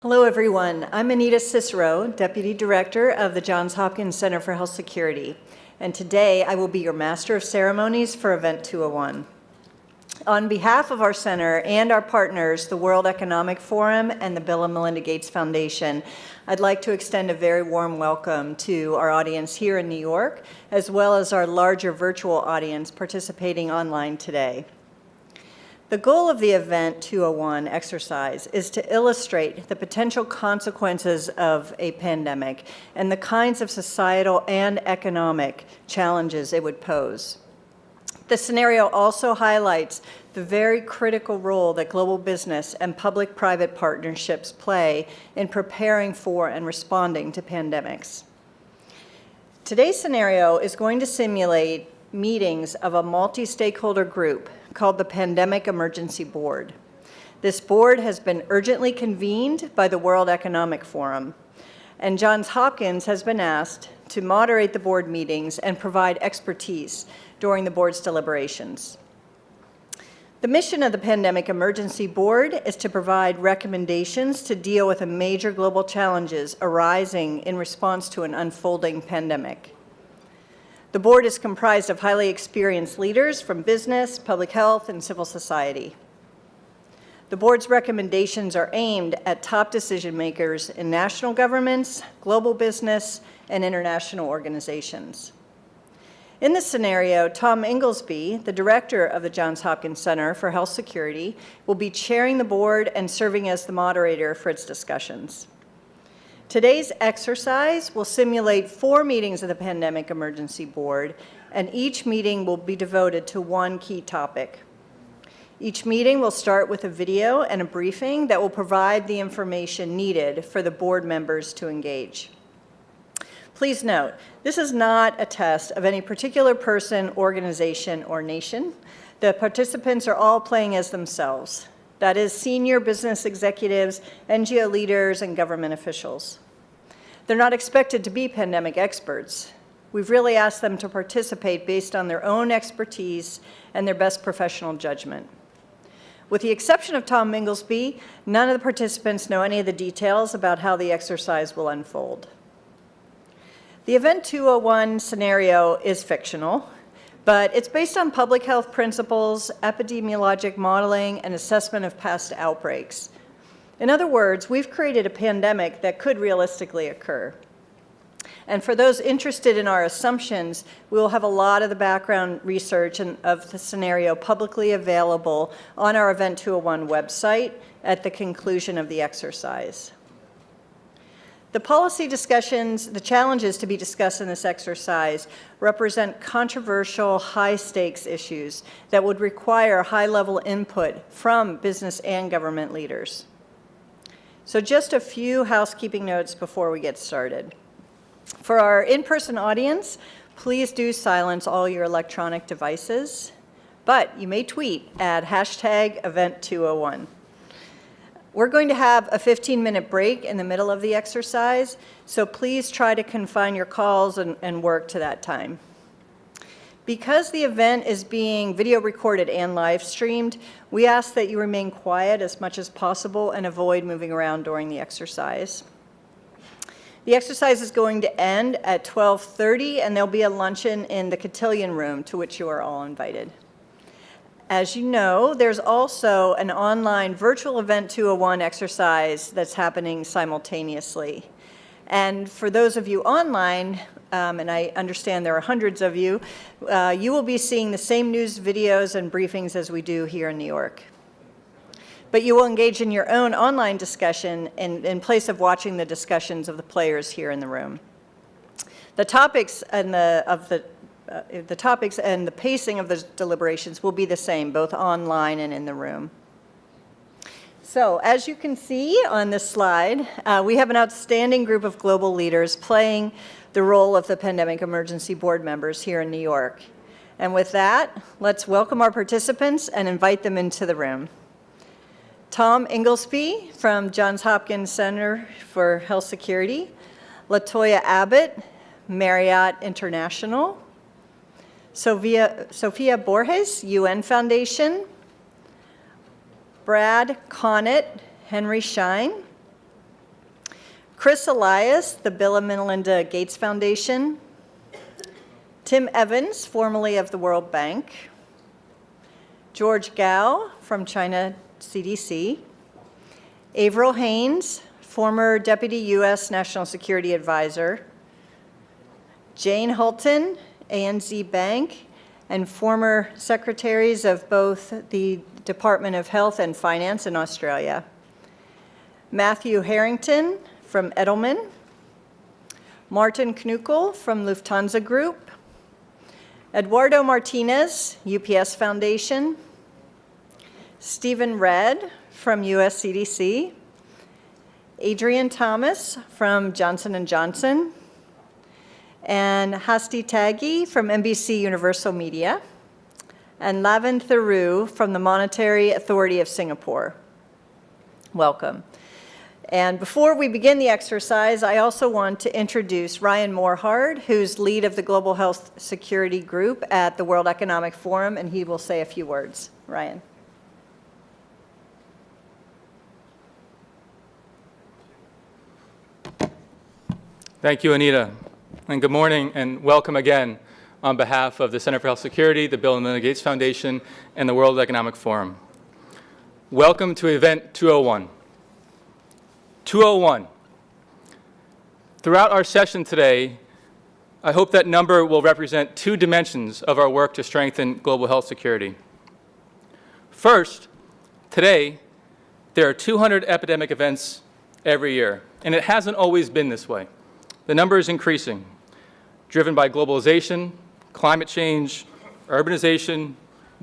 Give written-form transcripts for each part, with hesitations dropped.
Hello, everyone. I'm Anita Cicero, Deputy Director of the Johns Hopkins Center for Health Security, and today I will be your Master of Ceremonies for Event 201. On behalf of our center and our partners, the World Economic Forum and the Bill and Melinda Gates Foundation, I'd like to extend a very warm welcome to our audience here in New York, as well as our larger virtual audience participating online today. The goal of the Event 201 exercise is to illustrate the potential consequences of a pandemic and the kinds of societal and economic challenges it would pose. The scenario also highlights the very critical role that global business and public-private partnerships play in preparing for and responding to pandemics. Today's scenario is going to simulate meetings of a multi-stakeholder group called the Pandemic Emergency Board. This board has been urgently convened by the World Economic Forum, and Johns Hopkins has been asked to moderate the board meetings and provide expertise during the board's deliberations. The mission of the Pandemic Emergency Board is to provide recommendations to deal with the major global challenges arising in response to an unfolding pandemic. The board is comprised of highly experienced leaders from business, public health, and civil society. The board's recommendations are aimed at top decision makers in national governments, global business, and international organizations. In this scenario, Tom Inglesby, the director of the Johns Hopkins Center for Health Security, will be chairing the board and serving as the moderator for its discussions. Today's exercise will simulate 4 meetings of the Pandemic Emergency Board, and each meeting will be devoted to one key topic. Each meeting will start with a video and a briefing that will provide the information needed for the board members to engage. Please note, this is not a test of any particular person, organization, or nation. The participants are all playing as themselves. That is, senior business executives, NGO leaders, and government officials. They're not expected to be pandemic experts. We've really asked them to participate based on their own expertise and their best professional judgment. With the exception of Tom Inglesby, none of the participants know any of the details about how the exercise will unfold. The Event 201 scenario is fictional, but it's based on public health principles, epidemiologic modeling, and assessment of past outbreaks. In other words, we've created a pandemic that could realistically occur. And for those interested in our assumptions, we will have a lot of the background research of the scenario publicly available on our Event 201 website at the conclusion of the exercise. The policy discussions, the challenges to be discussed in this exercise represent controversial, high-stakes issues that would require high-level input from business and government leaders. So just a few housekeeping notes before we get started. For our in-person audience, please do silence all your electronic devices, but you may tweet at #Event201. We're going to have a 15-minute break in the middle of the exercise, so please try to confine your calls and work to that time. Because the event is being video recorded and live streamed, we ask that you remain quiet as much as possible and avoid moving around during the exercise. The exercise is going to end at 12:30, and there'll be a luncheon in the cotillion room, to which you are all invited. As you know, there's also an online virtual Event 201 exercise that's happening simultaneously. And for those of you online, and I understand there are hundreds of you, you will be seeing the same news videos and briefings as we do here in New York. But you will engage in your own online discussion in place of watching the discussions of the players here in the room. The topics and the topics and the pacing of the deliberations will be the same, both online and in the room. So, as you can see on this slide, we have an outstanding group of global leaders playing the role of the Pandemic Emergency Board members here in New York. And with that, let's welcome our participants and invite them into the room. Tom Inglesby from Johns Hopkins Center for Health Security, Latoya Abbott, Marriott International, Sophia Borges, UN Foundation, Brad Connett, Henry Schein, Chris Elias, the Bill and Melinda Gates Foundation. Tim Evans, formerly of the World Bank. George Gao from China CDC. Avril Haines, former Deputy U.S. National Security Advisor. Jane Holton, ANZ Bank, and former secretaries of both the Department of Health and Finance in Australia. Matthew Harrington from Edelman. Martin Knuckle from Lufthansa Group. Eduardo Martinez, UPS Foundation. Stephen Redd from US CDC. Adrian Thomas from Johnson & Johnson. And Hasti Taggi from NBC Universal Media. And Lavin Theroux from the Monetary Authority of Singapore. Welcome. And before we begin the exercise, I also want to introduce Ryan Morehard, who's lead of the Global Health Security Group at the World Economic Forum, and he will say a few words. Ryan. Thank you, Anita. And good morning and welcome again on behalf of the Center for Health Security, the Bill and Melinda Gates Foundation, and the World Economic Forum. Welcome to Event 201. 201. Throughout our session today, I hope that number will represent two dimensions of our work to strengthen global health security. First, today, there are 200 epidemic events every year, and it hasn't always been this way. The number is increasing, driven by globalization, climate change, urbanization,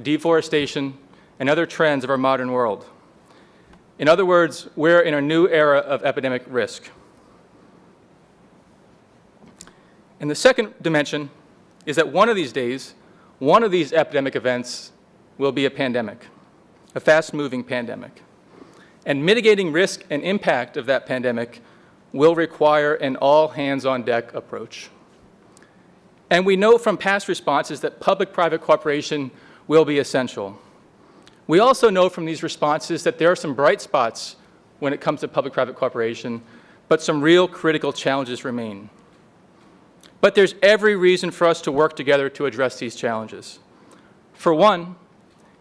deforestation, and other trends of our modern world. In other words, we're in a new era of epidemic risk. And the second dimension is that one of these days, one of these epidemic events will be a pandemic, a fast-moving pandemic. And mitigating risk and impact of that pandemic will require an all-hands-on-deck approach. And we know from past responses that public-private cooperation will be essential. We also know from these responses that there are some bright spots when it comes to public-private cooperation, but some real critical challenges remain. But there's every reason for us to work together to address these challenges. For one,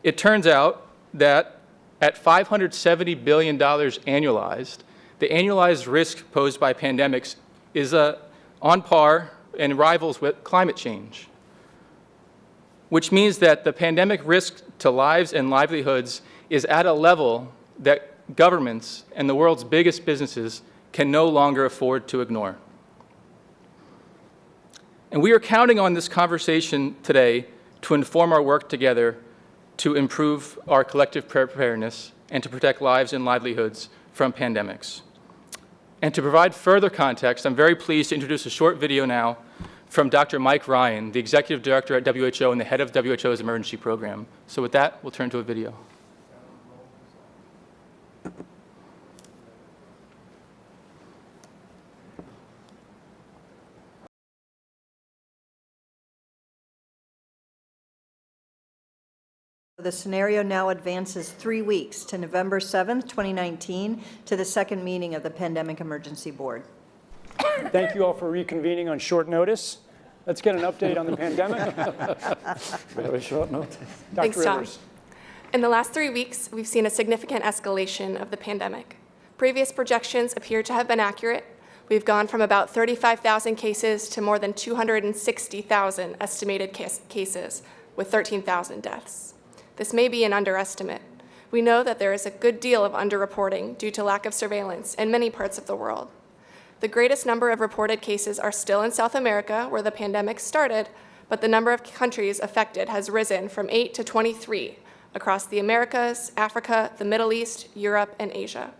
it turns out that at $570 billion annualized, the annualized risk posed by pandemics is on par and rivals with climate change, which means that the pandemic risk to lives and livelihoods is at a level that governments and the world's biggest businesses can no longer afford to ignore. And we are counting on this conversation today to inform our work together to improve our collective preparedness and to protect lives and livelihoods from pandemics. And to provide further context, I'm very pleased to introduce a short video now from Dr. Mike Ryan, the Executive Director at WHO and the head of WHO's emergency program. So with that, we'll turn to a video. The scenario now advances 3 weeks to November 7th, 2019, to the second meeting of the Pandemic Emergency Board. Thank you all for reconvening on short notice. Let's get an update on the pandemic. Very short notice. Dr. Thanks, Tom. Rivers. In the last 3 weeks, we've seen a significant escalation of the pandemic. Previous projections appear to have been accurate. We've gone from about 35,000 cases to more than 260,000 estimated cases, with 13,000 deaths. This may be an underestimate. We know that there is a good deal of underreporting due to lack of surveillance in many parts of the world. The greatest number of reported cases are still in South America, where the pandemic started, but the number of countries affected has risen from 8 to 23 across the Americas, Africa, the Middle East, Europe, and Asia.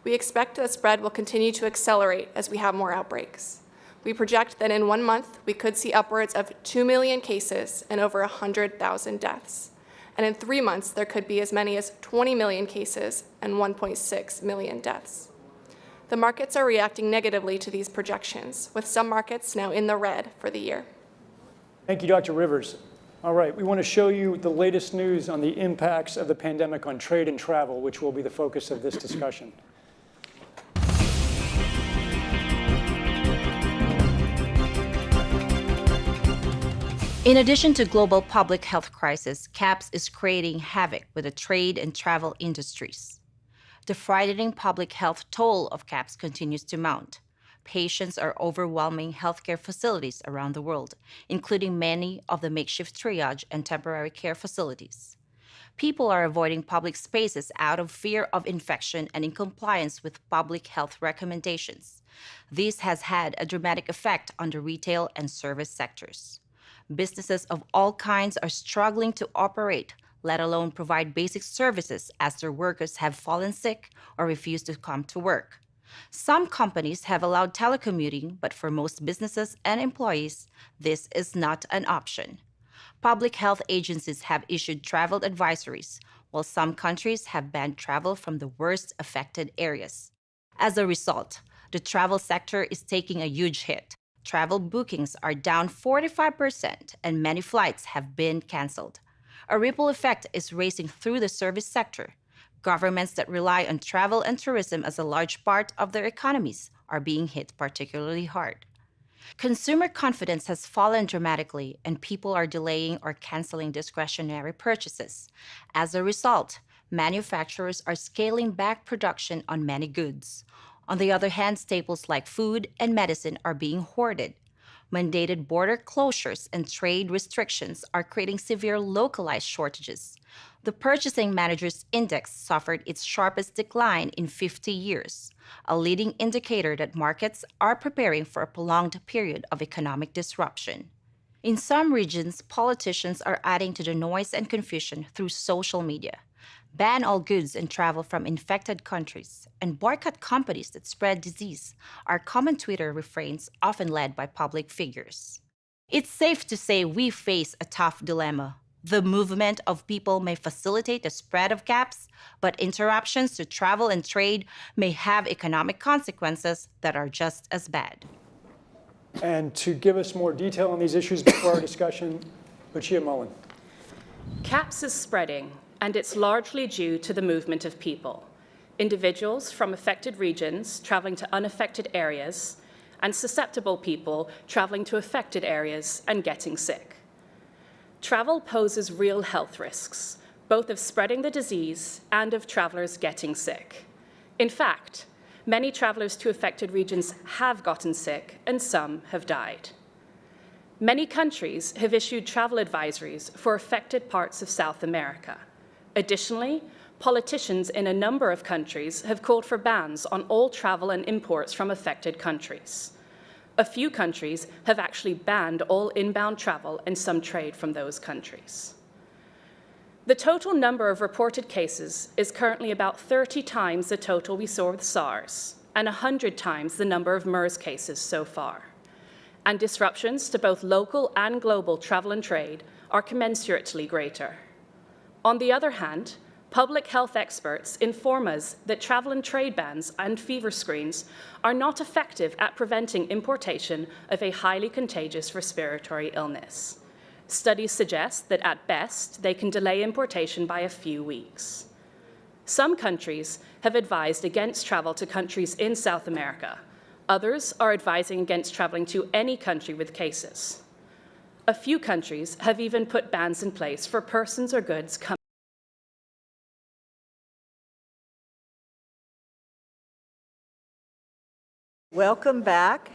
We expect that spread will continue to accelerate as we have more outbreaks. We project that in 1 month, we could see upwards of 2 million cases and over 100,000 deaths. And in 3 months, there could be as many as 20 million cases and 1.6 million deaths. The markets are reacting negatively to these projections, with some markets now in the red for the year. Thank you, Dr. Rivers. All right, we want to show you the latest news on the impacts of the pandemic on trade and travel, which will be the focus of this discussion. In addition to global public health crisis, CAPS is creating havoc with the trade and travel industries. The frightening public health toll of CAPS continues to mount. Patients are overwhelming healthcare facilities around the world, including many of the makeshift triage and temporary care facilities. People are avoiding public spaces out of fear of infection and in compliance with public health recommendations. This has had a dramatic effect on the retail and service sectors. Businesses of all kinds are struggling to operate, let alone provide basic services as their workers have fallen sick or refuse to come to work. Some companies have allowed telecommuting, but for most businesses and employees, this is not an option. Public health agencies have issued travel advisories, while some countries have banned travel from the worst affected areas. As a result, the travel sector is taking a huge hit. Travel bookings are down 45%, and many flights have been canceled. A ripple effect is racing through the service sector. Governments that rely on travel and tourism as a large part of their economies are being hit particularly hard. Consumer confidence has fallen dramatically, and people are delaying or canceling discretionary purchases. As a result, manufacturers are scaling back production on many goods. On the other hand, staples like food and medicine are being hoarded. Mandated border closures and trade restrictions are creating severe localized shortages. The Purchasing Managers' Index suffered its sharpest decline in 50 years, a leading indicator that markets are preparing for a prolonged period of economic disruption. In some regions, politicians are adding to the noise and confusion through social media. Ban all goods and travel from infected countries, and boycott companies that spread disease are common Twitter refrains often led by public figures. It's safe to say we face a tough dilemma. The movement of people may facilitate the spread of CAPS, but interruptions to travel and trade may have economic consequences that are just as bad. And to give us more detail on these issues before our discussion, Latoya Mullen. CAPS is spreading, and it's largely due to the movement of people. Individuals from affected regions traveling to unaffected areas, and susceptible people traveling to affected areas and getting sick. Travel poses real health risks, both of spreading the disease and of travelers getting sick. In fact, many travelers to affected regions have gotten sick, and some have died. Many countries have issued travel advisories for affected parts of South America. Additionally, politicians in a number of countries have called for bans on all travel and imports from affected countries. A few countries have actually banned all inbound travel and some trade from those countries. The total number of reported cases is currently about 30 times the total we saw with SARS, and 100 times the number of MERS cases so far. And disruptions to both local and global travel and trade are commensurately greater. On the other hand, public health experts inform us that travel and trade bans and fever screens are not effective at preventing importation of a highly contagious respiratory illness. Studies suggest that at best, they can delay importation by a few weeks. Some countries have advised against travel to countries in South America. Others are advising against traveling to any country with cases. A few countries have even put bans in place for persons or goods coming. Welcome back.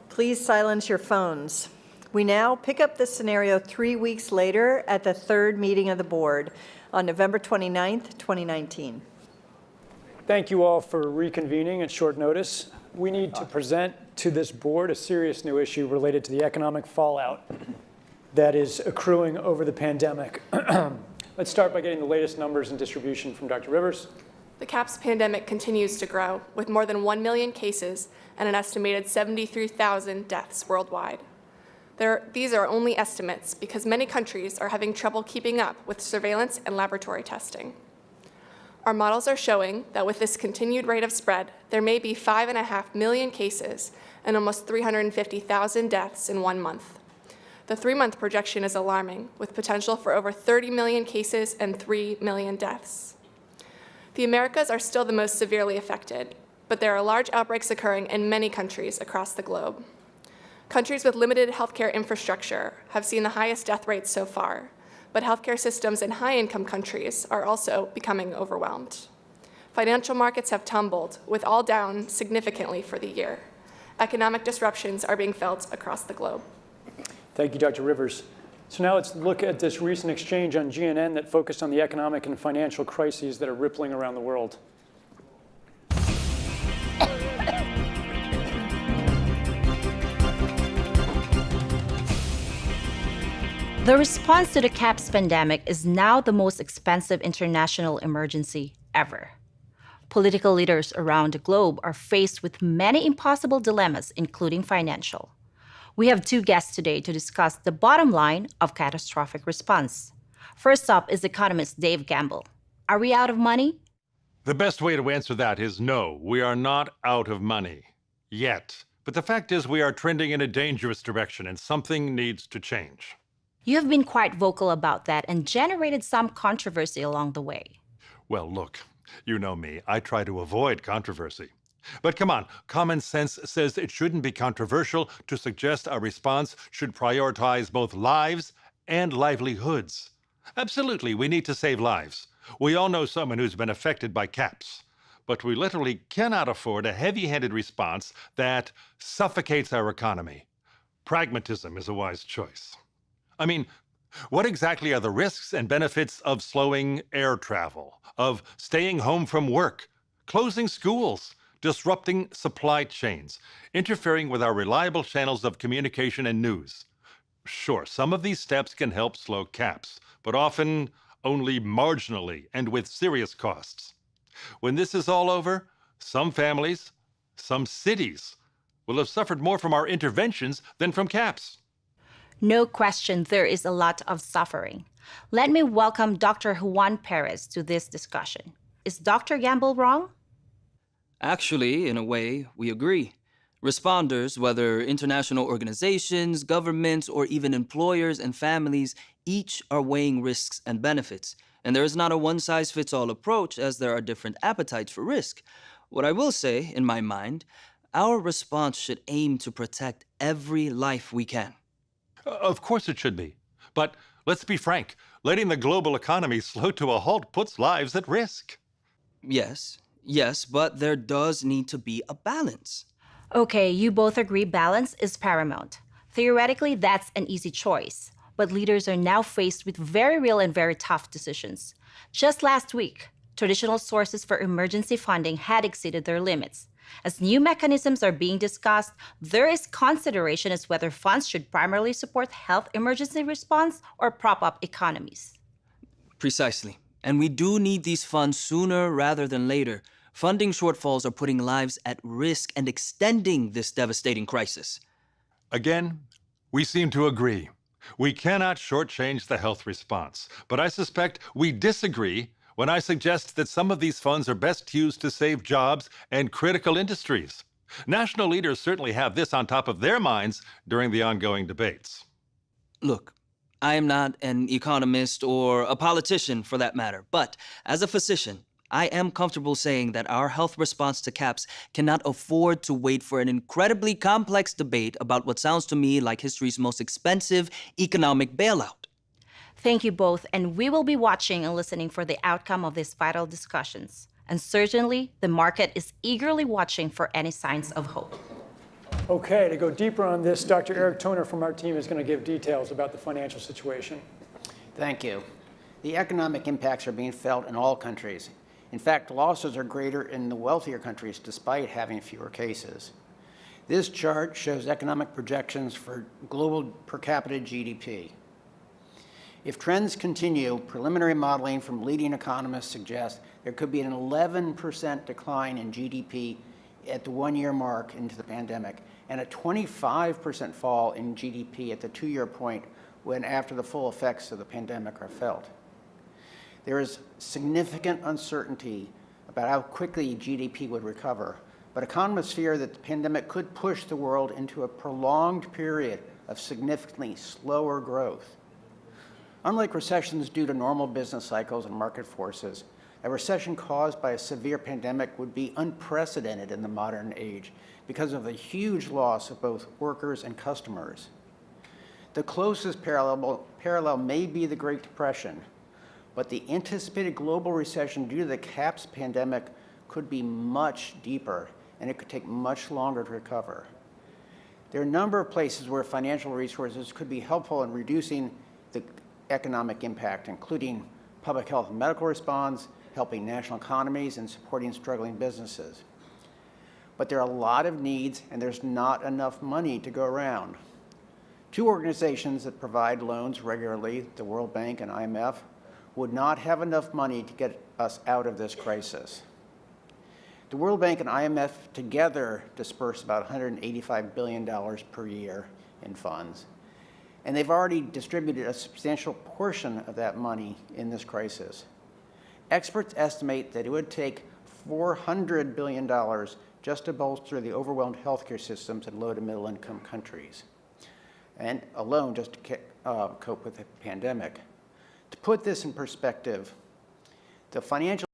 Please silence your phones. We now pick up this scenario 3 weeks later at the third meeting of the board on November 29th, 2019. Thank you all for reconvening at short notice. We need to present to this board a serious new issue related to the economic fallout that is accruing over the pandemic. Let's start by getting the latest numbers and distribution from Dr. Rivers. The CAPS pandemic continues to grow, with more than 1 million cases and an estimated 73,000 deaths worldwide. These are only estimates because many countries are having trouble keeping up with surveillance and laboratory testing. Our models are showing that with this continued rate of spread, there may be 5.5 million cases and almost 350,000 deaths in 1 month. The 3-month projection is alarming, with potential for over 30 million cases and 3 million deaths. The Americas are still the most severely affected, but there are large outbreaks occurring in many countries across the globe. Countries with limited healthcare infrastructure have seen the highest death rates so far, but healthcare systems in high-income countries are also becoming overwhelmed. Financial markets have tumbled, with all down significantly for the year. Economic disruptions are being felt across the globe. Thank you, Dr. Rivers. So now let's look at this recent exchange on GNN that focused on the economic and financial crises that are rippling around the world. The response to the CAPS pandemic is now the most expensive international emergency ever. Political leaders around the globe are faced with many impossible dilemmas, including financial. We have two guests today to discuss the bottom line of catastrophic response. First up is economist Dave Gamble. Are we out of money? The best way to answer that is no, we are not out of money. Yet. But the fact is we are trending in a dangerous direction and something needs to change. You have been quite vocal about that and generated some controversy along the way. Well, look, you know me. I try to avoid controversy. But come on, common sense says it shouldn't be controversial to suggest a response should prioritize both lives and livelihoods. Absolutely, we need to save lives. We all know someone who's been affected by CAPS. But we literally cannot afford a heavy-handed response that suffocates our economy. Pragmatism is a wise choice. I mean, what exactly are the risks and benefits of slowing air travel, of staying home from work, closing schools, disrupting supply chains, interfering with our reliable channels of communication and news? Sure, some of these steps can help slow CAPS, but often only marginally and with serious costs. When this is all over, some families, some cities will have suffered more from our interventions than from CAPS. No question, there is a lot of suffering. Let me welcome Dr. Juan Perez to this discussion. Is Dr. Gamble wrong? Actually, in a way, we agree. Responders, whether international organizations, governments, or even employers and families, each are weighing risks and benefits. And there is not a one-size-fits-all approach, as there are different appetites for risk. What I will say, in my mind, our response should aim to protect every life we can. Of course it should be. But let's be frank, letting the global economy slow to a halt puts lives at risk. Yes, but there does need to be a balance. Okay, you both agree balance is paramount. Theoretically, that's an easy choice. But leaders are now faced with very real and very tough decisions. Just last week, traditional sources for emergency funding had exceeded their limits. As new mechanisms are being discussed, there is consideration as whether funds should primarily support health emergency response or prop up economies. Precisely. And we do need these funds sooner rather than later. Funding shortfalls are putting lives at risk and extending this devastating crisis. Again, we seem to agree. We cannot shortchange the health response, but I suspect we disagree when I suggest that some of these funds are best used to save jobs and critical industries. National leaders certainly have this on top of their minds during the ongoing debates. Look, I am not an economist or a politician for that matter, but as a physician, I am comfortable saying that our health response to CAPS cannot afford to wait for an incredibly complex debate about what sounds to me like history's most expensive economic bailout. Thank you both, and we will be watching and listening for the outcome of these vital discussions. And certainly, the market is eagerly watching for any signs of hope. Okay, to go deeper on this, Dr. Eric Toner from our team is going to give details about the financial situation. Thank you. The economic impacts are being felt in all countries. In fact, losses are greater in the wealthier countries despite having fewer cases. This chart shows economic projections for global per capita GDP. If trends continue, preliminary modeling from leading economists suggests there could be an 11% decline in GDP at the one-year mark into the pandemic, and a 25% fall in GDP at the two-year point when after the full effects of the pandemic are felt. There is significant uncertainty about how quickly GDP would recover, but economists fear that the pandemic could push the world into a prolonged period of significantly slower growth. Unlike recessions due to normal business cycles and market forces, A recession caused by a severe pandemic would be unprecedented in the modern age because of the huge loss of both workers and customers. The closest parallel may be the Great Depression, but the anticipated global recession due to the CAPS pandemic could be much deeper, and it could take much longer to recover. There are a number of places where financial resources could be helpful in reducing the economic impact, including public health and medical response, helping national economies, and supporting struggling businesses. But there are a lot of needs, and there's not enough money to go around. Two organizations that provide loans regularly, the World Bank and IMF, would not have enough money to get us out of this crisis. The World Bank and IMF together disperse about $185 billion per year in funds, and they've already distributed a substantial portion of that money in this crisis. Experts estimate that it would take $400 billion just to bolster the overwhelmed healthcare systems in low to middle income countries, and alone just to cope with the pandemic. To put this in perspective, the financial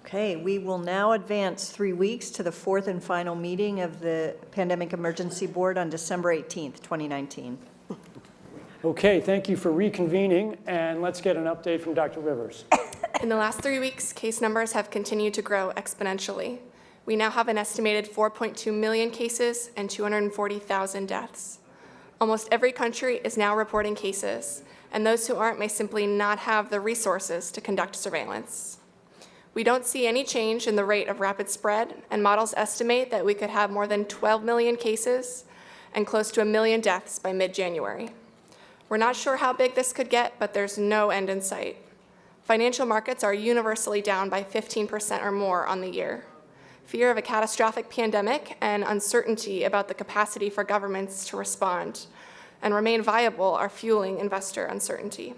Okay, we will now advance 3 weeks to the fourth and final meeting of the Pandemic Emergency Board on December 18th, 2019. Okay, thank you for reconvening, and let's get an update from Dr. Rivers. In the last 3 weeks, case numbers have continued to grow exponentially. We now have an estimated 4.2 million cases and 240,000 deaths. Almost every country is now reporting cases, and those who aren't may simply not have the resources to conduct surveillance. We don't see any change in the rate of rapid spread, and models estimate that we could have more than 12 million cases and close to 1 million deaths by mid-January. We're not sure how big this could get, but there's no end in sight. Financial markets are universally down by 15% or more on the year. Fear of a catastrophic pandemic and uncertainty about the capacity for governments to respond and remain viable are fueling investor uncertainty.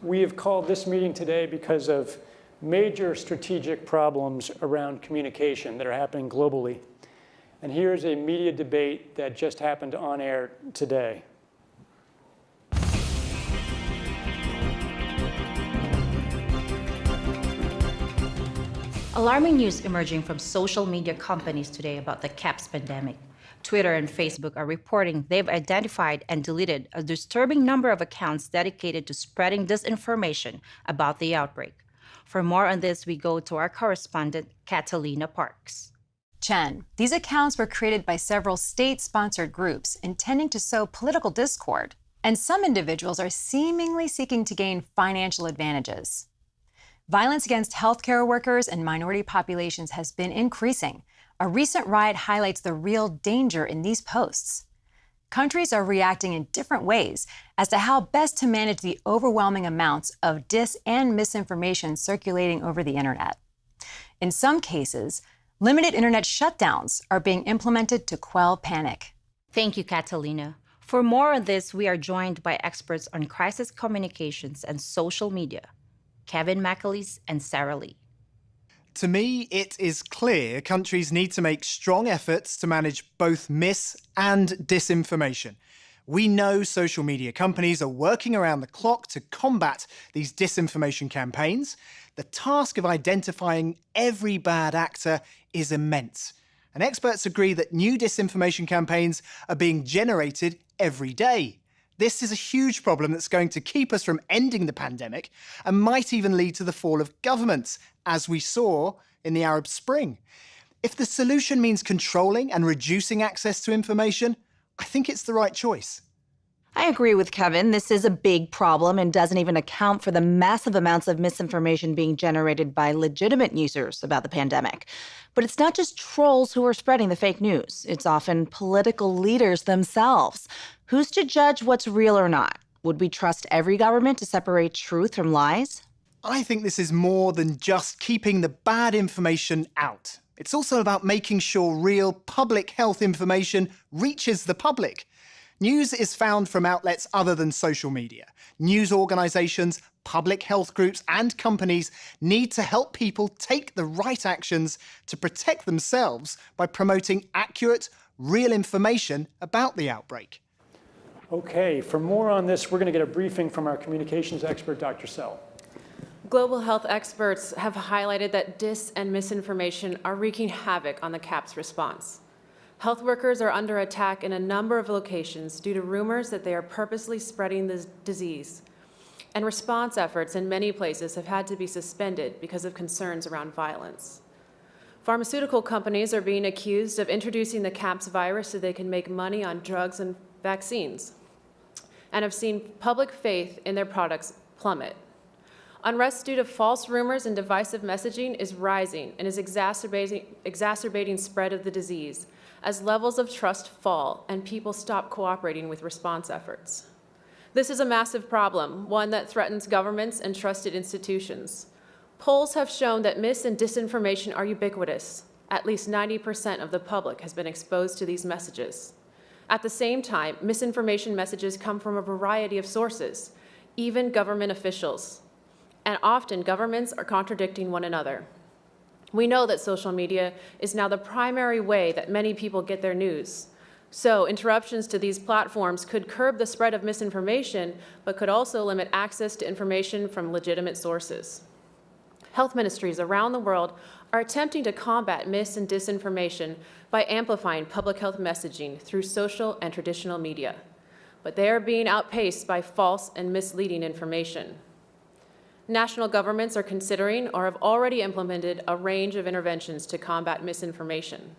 We have called this meeting today because of major strategic problems around communication that are happening globally. And here's a media debate that just happened on air today. Alarming news emerging from social media companies today about the CAPS pandemic. Twitter and Facebook are reporting they've identified and deleted a disturbing number of accounts dedicated to spreading disinformation about the outbreak. For more on this, we go to our correspondent, Catalina Parks. Chen, these accounts were created by several state-sponsored groups intending to sow political discord, and some individuals are seemingly seeking to gain financial advantages. Violence against healthcare workers and minority populations has been increasing. A recent riot highlights the real danger in these posts. Countries are reacting in different ways as to how best to manage the overwhelming amounts of dis and misinformation circulating over the internet. In some cases, limited internet shutdowns are being implemented to quell panic. Thank you, Catalina. For more on this, we are joined by experts on crisis communications and social media, Kevin McAleese and Sarah Lee. To me, it is clear countries need to make strong efforts to manage both mis- and disinformation. We know social media companies are working around the clock to combat these disinformation campaigns. The task of identifying every bad actor is immense. And experts agree that new disinformation campaigns are being generated every day. This is a huge problem that's going to keep us from ending the pandemic and might even lead to the fall of governments, as we saw in the Arab Spring. If the solution means controlling and reducing access to information, I think it's the right choice. I agree with Kevin. This is a big problem and doesn't even account for the massive amounts of misinformation being generated by legitimate users about the pandemic. But it's not just trolls who are spreading the fake news. It's often political leaders themselves. Who's to judge what's real or not? Would we trust every government to separate truth from lies? I think this is more than just keeping the bad information out. It's also about making sure real public health information reaches the public. News is found from outlets other than social media. News organisations, public health groups and companies need to help people take the right actions to protect themselves by promoting accurate, real information about the outbreak. Okay, for more on this, we're going to get a briefing from our communications expert, Dr. Sell. Global health experts have highlighted that dis and misinformation are wreaking havoc on the CAPS response. Health workers are under attack in a number of locations due to rumors that they are purposely spreading the disease. And response efforts in many places have had to be suspended because of concerns around violence. Pharmaceutical companies are being accused of introducing the CAPS virus so they can make money on drugs and vaccines, and have seen public faith in their products plummet. Unrest due to false rumors and divisive messaging is rising and is exacerbating spread of the disease as levels of trust fall and people stop cooperating with response efforts. This is a massive problem, one that threatens governments and trusted institutions. Polls have shown that mis and disinformation are ubiquitous. At least 90% of the public has been exposed to these messages. At the same time, misinformation messages come from a variety of sources, even government officials. And often governments are contradicting one another. We know that social media is now the primary way that many people get their news. So interruptions to these platforms could curb the spread of misinformation, but could also limit access to information from legitimate sources. Health ministries around the world are attempting to combat mis and disinformation by amplifying public health messaging through social and traditional media. But they are being outpaced by false and misleading information. National governments are considering or have already implemented a range of interventions to combat misinformation.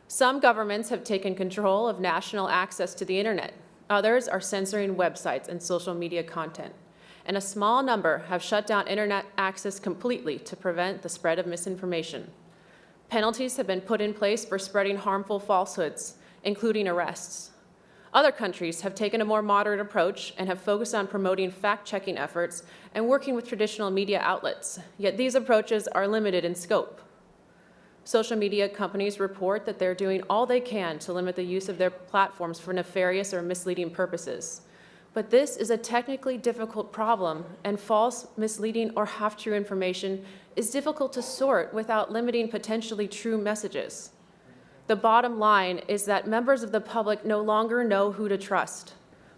Some governments have taken control of national access to the internet. Others are censoring websites and social media content. And a small number have shut down internet access completely to prevent the spread of misinformation. Penalties have been put in place for spreading harmful falsehoods, including arrests. Other countries have taken a more moderate approach and have focused on promoting fact-checking efforts and working with traditional media outlets, yet these approaches are limited in scope. Social media companies report that they're doing all they can to limit the use of their platforms for nefarious or misleading purposes. But this is a technically difficult problem, and false, misleading, or half-true information is difficult to sort without limiting potentially true messages. The bottom line is that members of the public no longer know who to trust.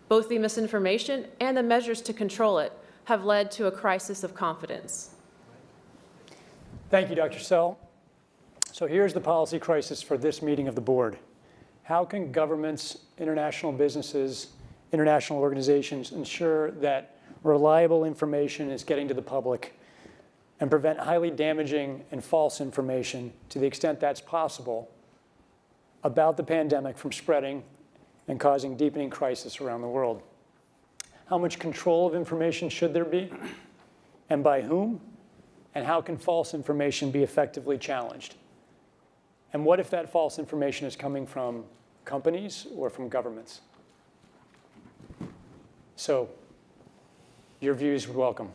Both the misinformation and the measures to control it have led to a crisis of confidence. Thank you, Dr. Sell. So here's the policy crisis for this meeting of the board. How can governments, international businesses, international organizations ensure that reliable information is getting to the public and prevent highly damaging and false information to the extent that's possible about the pandemic from spreading and causing deepening crisis around the world? How much control of information should there be, and by whom? And how can false information be effectively challenged? And what if that false information is coming from companies or from governments? So your views would welcome.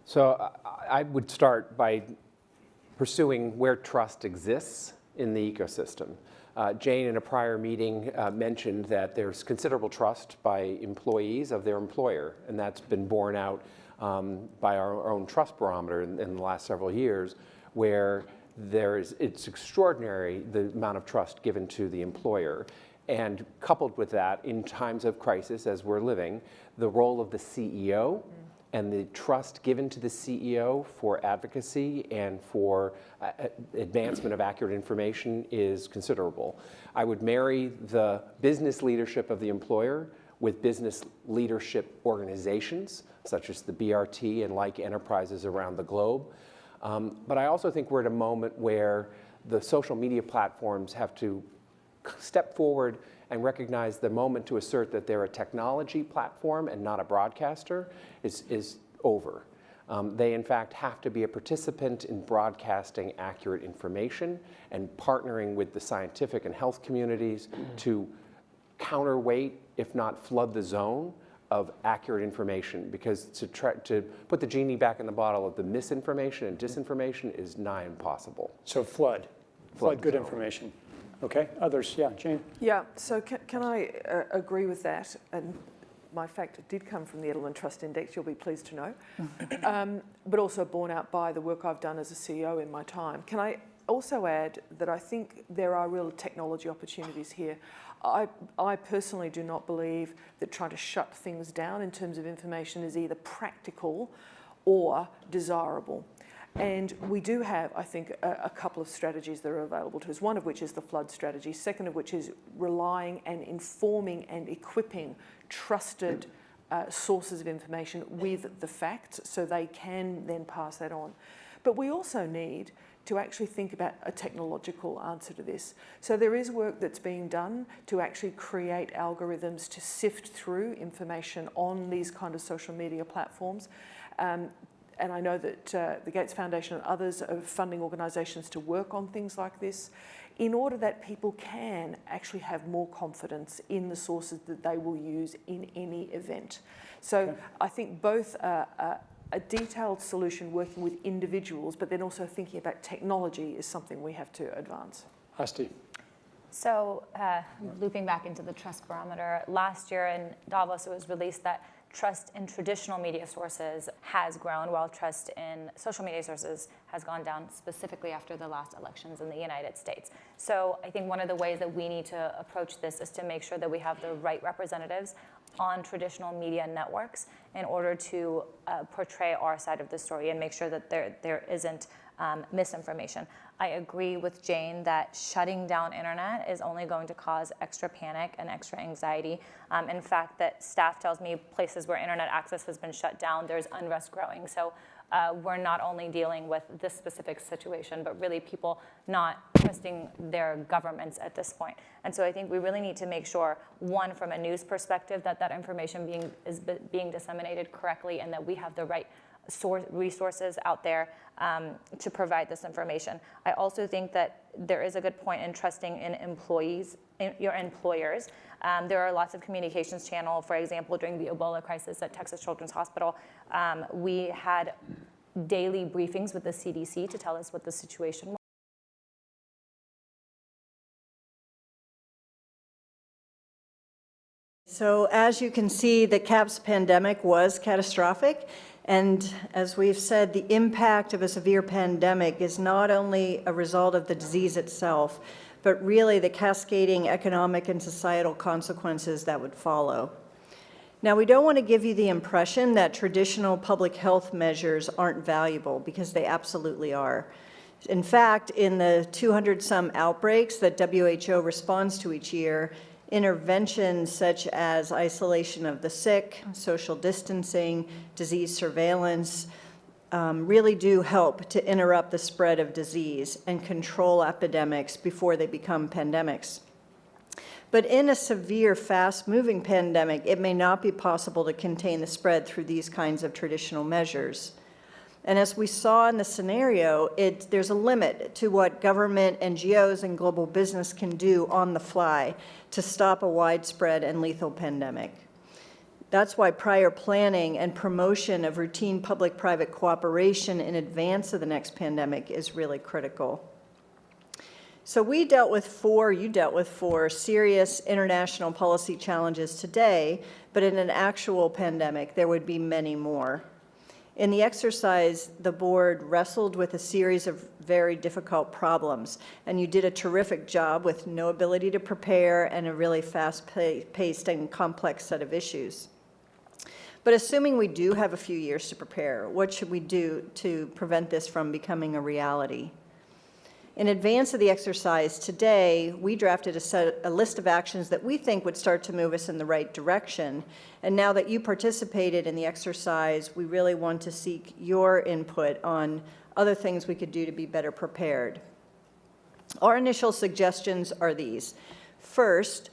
So I would start by pursuing where trust exists in the ecosystem. Jane, in a prior meeting, mentioned that there's considerable trust by employees of their employer, and that's been borne out by our own trust barometer in the last several years, where it's extraordinary the amount of trust given to the employer. And coupled with that, in times of crisis, as we're living, the role of the CEO and the trust given to the CEO for advocacy and for advancement of accurate information is considerable. I would marry the business leadership of the employer with business leadership organizations, such as the BRT and like enterprises around the globe. But I also think we're at a moment where the social media platforms have to step forward and recognize the moment to assert that they're a technology platform and not a broadcaster is over. They, in fact, have to be a participant in broadcasting accurate information and partnering with the scientific and health communities to counterweight, if not flood the zone, of accurate information, because to put the genie back in the bottle of the misinformation and disinformation is nigh impossible. So flood good information. Okay, others, yeah, Jane? Yeah, so can I agree with that? And my fact, it did come from the Edelman Trust Index, you'll be pleased to know, but also borne out by the work I've done as a CEO in my time. Can I also add that I think there are real technology opportunities here. I personally do not believe that trying to shut things down in terms of information is either practical or desirable. And we do have, I think, a couple of strategies that are available to us, one of which is the flood strategy, second of which is relying and informing and equipping trusted sources of information with the facts so they can then pass that on. But we also need to actually think about a technological answer to this. So there is work that's being done to actually create algorithms to sift through information on these kind of social media platforms. And I know that the Gates Foundation and others are funding organisations to work on things like this in order that people can actually have more confidence in the sources that they will use in any event. So I think both a detailed solution working with individuals, but then also thinking about technology is something we have to advance. Asti. So looping back into the trust barometer, last year in Davos it was released that trust in traditional media sources has grown while trust in social media sources has gone down, specifically after the last elections in the United States. So I think one of the ways that we need to approach this is to make sure that we have the right representatives on traditional media networks in order to portray our side of the story and make sure that there isn't misinformation. I agree with Jane that shutting down internet is only going to cause extra panic and extra anxiety. In fact, that staff tells me places where internet access has been shut down, there's unrest growing. So we're not only dealing with this specific situation, but really people not trusting their governments at this point. And so I think we really need to make sure, one, from a news perspective, that information is being disseminated correctly and that we have the right resources out there to provide this information. I also think that there is a good point in trusting in employees, in your employers. There are lots of communications channels. For example, during the Ebola crisis at Texas Children's Hospital, we had daily briefings with the CDC to tell us what the situation was. So as you can see, the CAPS pandemic was catastrophic. And as we've said, the impact of a severe pandemic is not only a result of the disease itself, but really the cascading economic and societal consequences that would follow. Now, we don't want to give you the impression that traditional public health measures aren't valuable, because they absolutely are. In fact, in the 200-some outbreaks that WHO responds to each year, interventions such as isolation of the sick, social distancing, disease surveillance, really do help to interrupt the spread of disease and control epidemics before they become pandemics. But in a severe, fast-moving pandemic, it may not be possible to contain the spread through these kinds of traditional measures. And as we saw in the scenario, there's a limit to what government, NGOs, and global business can do on the fly to stop a widespread and lethal pandemic. That's why prior planning and promotion of routine public-private cooperation in advance of the next pandemic is really critical. So you dealt with four serious international policy challenges today, but in an actual pandemic, there would be many more. In the exercise, the board wrestled with a series of very difficult problems, and you did a terrific job with no ability to prepare and a really fast-paced and complex set of issues. But assuming we do have a few years to prepare, what should we do to prevent this from becoming a reality? In advance of the exercise today, we drafted a list of actions that we think would start to move us in the right direction. And now that you participated in the exercise, we really want to seek your input on other things we could do to be better prepared. Our initial suggestions are these. First,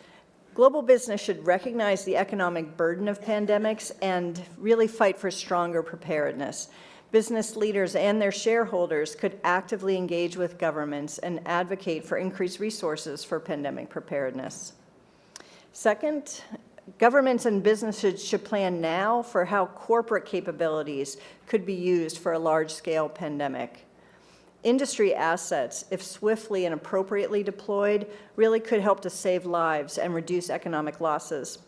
global business should recognize the economic burden of pandemics and really fight for stronger preparedness. Business leaders and their shareholders could actively engage with governments and advocate for increased resources for pandemic preparedness. Second, governments and businesses should plan now for how corporate capabilities could be used for a large-scale pandemic. Industry assets, if swiftly and appropriately deployed, really could help to save lives and reduce economic losses.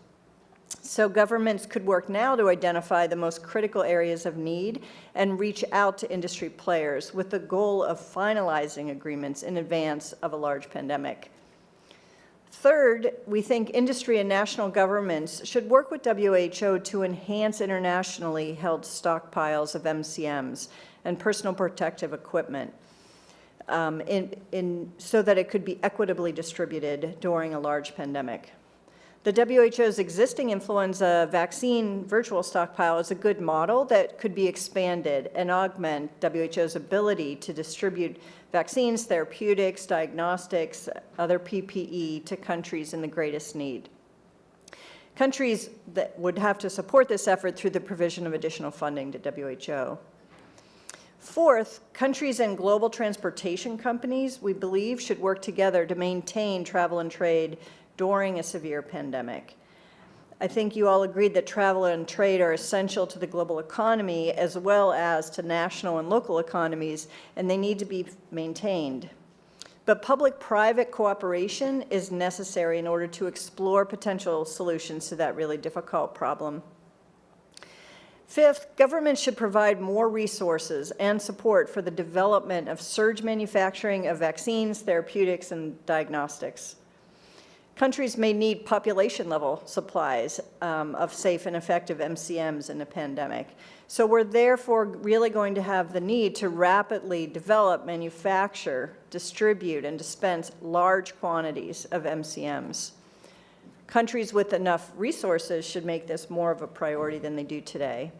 So governments could work now to identify the most critical areas of need and reach out to industry players with the goal of finalizing agreements in advance of a large pandemic. Third, we think industry and national governments should work with WHO to enhance internationally held stockpiles of MCMs and personal protective equipment so that it could be equitably distributed during a large pandemic. The WHO's existing influenza vaccine virtual stockpile is a good model that could be expanded and augment WHO's ability to distribute vaccines, therapeutics, diagnostics, other PPE to countries in the greatest need. Countries that would have to support this effort through the provision of additional funding to WHO. Fourth, countries and global transportation companies, we believe, should work together to maintain travel and trade during a severe pandemic. I think you all agreed that travel and trade are essential to the global economy as well as to national and local economies, and they need to be maintained. But public-private cooperation is necessary in order to explore potential solutions to that really difficult problem. Fifth, governments should provide more resources and support for the development of surge manufacturing of vaccines, therapeutics, and diagnostics. Countries may need population-level supplies of safe and effective MCMs in a pandemic. So we're therefore really going to have the need to rapidly develop, manufacture, distribute, and dispense large quantities of MCMs. Countries with enough resources should make this more of a priority than they do today.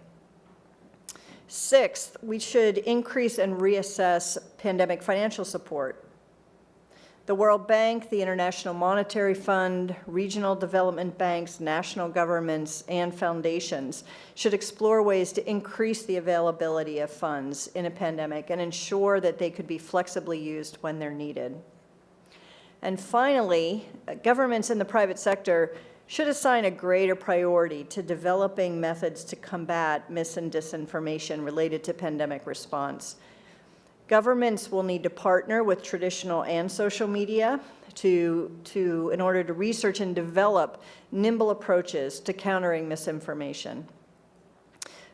Sixth, we should increase and reassess pandemic financial support. The World Bank, the International Monetary Fund, regional development banks, national governments, and foundations should explore ways to increase the availability of funds in a pandemic and ensure that they could be flexibly used when they're needed. And finally, governments in the private sector should assign a greater priority to developing methods to combat mis- and disinformation related to pandemic response. Governments will need to partner with traditional and social media in order to research and develop nimble approaches to countering misinformation.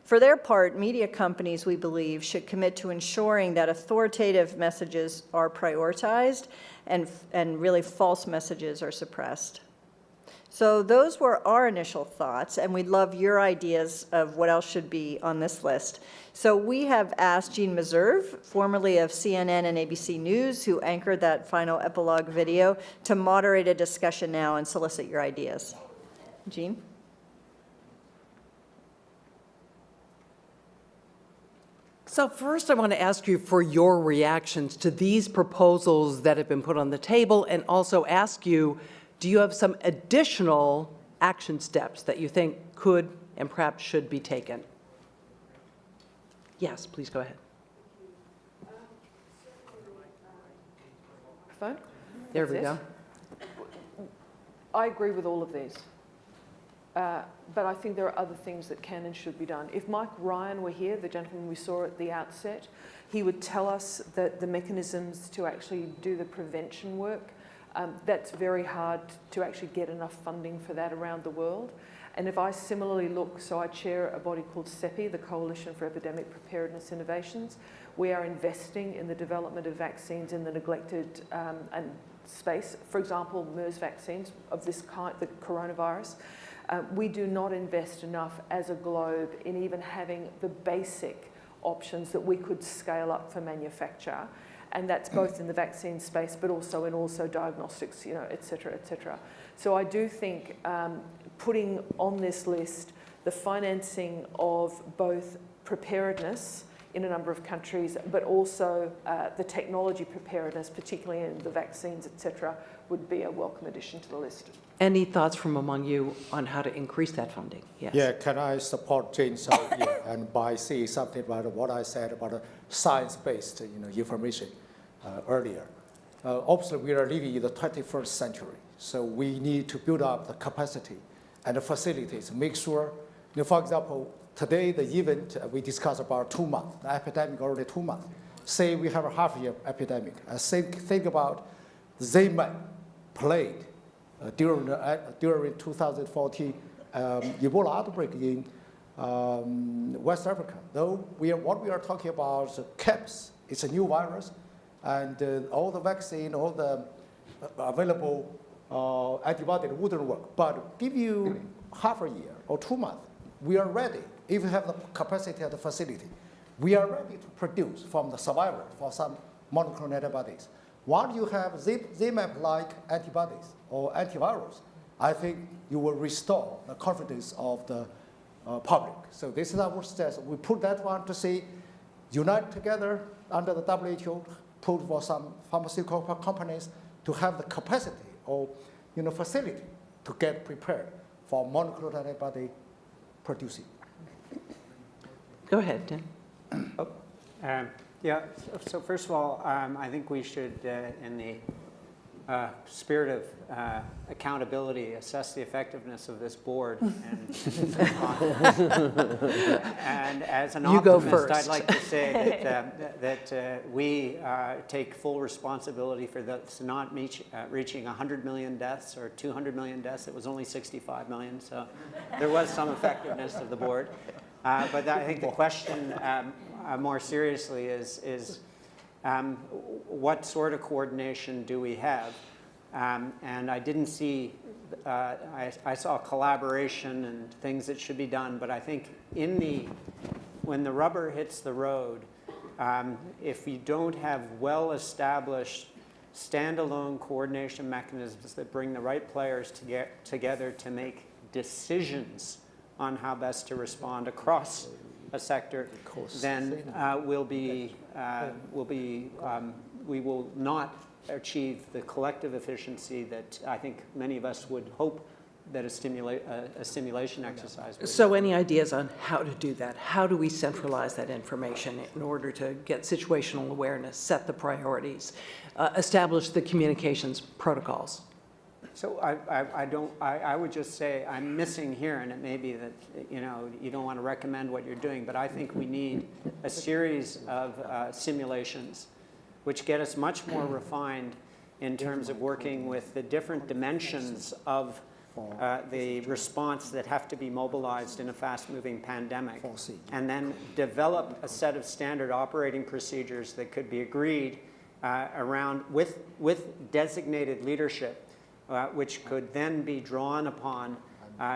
For their part, media companies, we believe, should commit to ensuring that authoritative messages are prioritized and really false messages are suppressed. So those were our initial thoughts, and we'd love your ideas of what else should be on this list. So we have asked Jean Meserve, formerly of CNN and ABC News, who anchored that final epilogue video, to moderate a discussion now and solicit your ideas. Jean? So first, I want to ask you for your reactions to these proposals that have been put on the table, and also ask you, do you have some additional action steps that you think could and perhaps should be taken? Yes, please go ahead. Phone? There we go. I agree with all of these. But I think there are other things that can and should be done. If Mike Ryan were here, the gentleman we saw at the outset, he would tell us that the mechanisms to actually do the prevention work, that's very hard to actually get enough funding for that around the world. And if I similarly look, so I chair a body called CEPI, the Coalition for Epidemic Preparedness Innovations. We are investing in the development of vaccines in the neglected and space. For example, MERS vaccines of this kind, the coronavirus. We do not invest enough as a globe in even having the basic options that we could scale up for manufacture. And that's both in the vaccine space, but also in diagnostics, et cetera, et cetera. So I do think putting on this list the financing of both preparedness in a number of countries, but also the technology preparedness, particularly in the vaccines, et cetera, would be a welcome addition to the list. Any thoughts from among you on how to increase that funding? Yes. Yeah, can I support Jane's idea and by saying something about what I said about science-based information earlier. Obviously, we are living in the 21st century, so we need to build up the capacity and the facilities, make sure, for example, today the event we discussed about 2 months, the epidemic already 2 months. Say we have a half-year epidemic. I think about Zeman played during 2014 Ebola outbreak in West Africa. Though what we are talking about is CAPS. It's a new virus, and all the vaccine, all the available antibody wouldn't work. But give you half a year or 2 months, we are ready. If you have the capacity at the facility, we are ready to produce from the survivor for some monoclonal antibodies. Once you have ZMapp-like antibodies or antivirals, I think you will restore the confidence of the public. So this is our stance. We put that one to see, unite together under the WHO, put for some pharmaceutical companies to have the capacity or facility to get prepared for monoclonal antibody producing. Go ahead, Tim. Yeah, so first of all, I think we should, in the spirit of accountability, assess the effectiveness of this board. And as an optimist, I'd like to say that we take full responsibility for this not reaching 100 million deaths or 200 million deaths. It was only 65 million, so there was some effectiveness of the board. But I think the question more seriously is what sort of coordination do we have? And I didn't see, I saw collaboration and things that should be done, but I think when the rubber hits the road, if you don't have well-established standalone coordination mechanisms that bring the right players together to make decisions on how best to respond across a sector, then we will not achieve the collective efficiency that I think many of us would hope that a simulation exercise would. So any ideas on how to do that? How do we centralize that information in order to get situational awareness, set the priorities, establish the communications protocols? So I would just say I'm missing here, and it may be that you don't want to recommend what you're doing, but I think we need a series of simulations which get us much more refined in terms of working with the different dimensions of the response that have to be mobilized in a fast-moving pandemic, and then develop a set of standard operating procedures that could be agreed around with designated leadership, which could then be drawn upon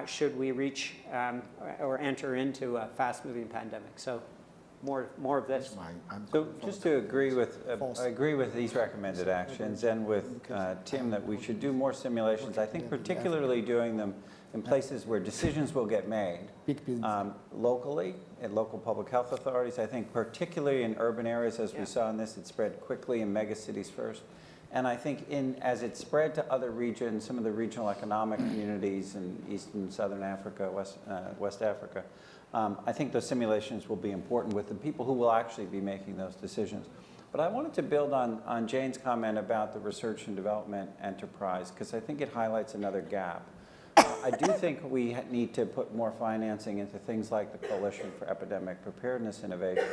should we reach or enter into a fast-moving pandemic. So more of this. So just to agree with, I agree with these recommended actions and with Tim that we should do more simulations. I think particularly doing them in places where decisions will get made locally at local public health authorities. I think particularly in urban areas, as we saw in this, it spread quickly in megacities first. And I think as it spread to other regions, some of the regional economic communities in East and Southern Africa, West Africa, I think those simulations will be important with the people who will actually be making those decisions. But I wanted to build on Jane's comment about the research and development enterprise, because I think it highlights another gap. I do think we need to put more financing into things like the Coalition for Epidemic Preparedness Innovation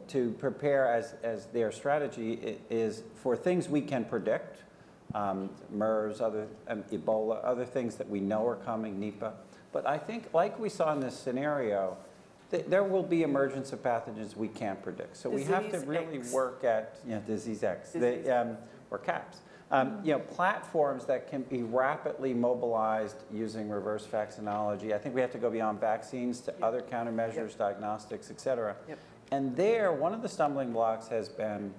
to prepare as their strategy is for things we can predict, MERS, Ebola, other things that we know are coming, Nipah. But I think, like we saw in this scenario, there will be emergence of pathogens we can't predict. So we have to really work at disease X, or CAPS. Platforms that can be rapidly mobilized using reverse vaccinology. I think we have to go beyond vaccines to other countermeasures, diagnostics, et cetera. And there, one of the stumbling blocks has been,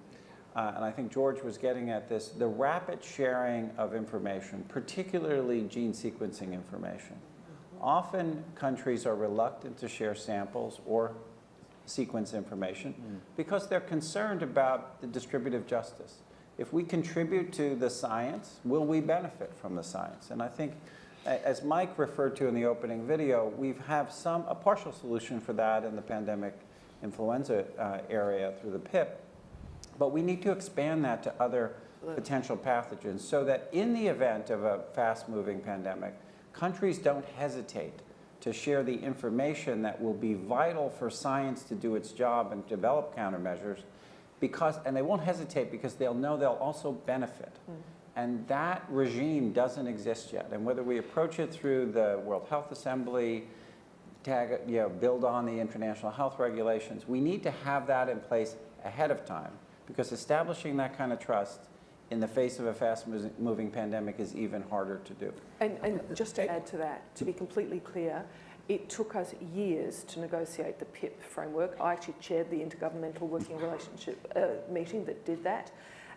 and I think George was getting at this, the rapid sharing of information, particularly gene sequencing information. Often countries are reluctant to share samples or sequence information because they're concerned about the distributive justice. If we contribute to the science, will we benefit from the science? And I think, as Mike referred to in the opening video, we have a partial solution for that in the pandemic influenza area through the PIP. But we need to expand that to other potential pathogens so that in the event of a fast-moving pandemic, countries don't hesitate to share the information that will be vital for science to do its job and develop countermeasures, and they won't hesitate because they'll know they'll also benefit. And that regime doesn't exist yet. And whether we approach it through the World Health Assembly, build on the international health regulations, we need to have that in place ahead of time, because establishing that kind of trust in the face of a fast-moving pandemic is even harder to do. And just to add to that, to be completely clear, it took us years to negotiate the PIP framework. I actually chaired the Intergovernmental Working Relationship meeting that did that.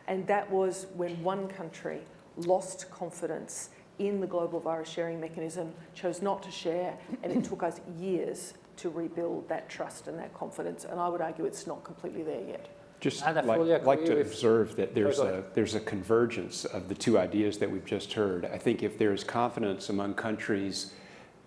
And that was when one country lost confidence in the global virus sharing mechanism, chose not to share, and it took us years to rebuild that trust and that confidence. And I would argue it's not completely there yet. Just like to observe that there's a convergence of the two ideas that we've just heard. I think if there's confidence among countries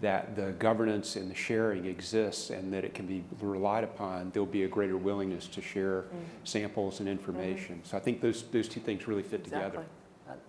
that the governance and the sharing exists and that it can be relied upon, there'll be a greater willingness to share samples and information. So I think those two things really fit together.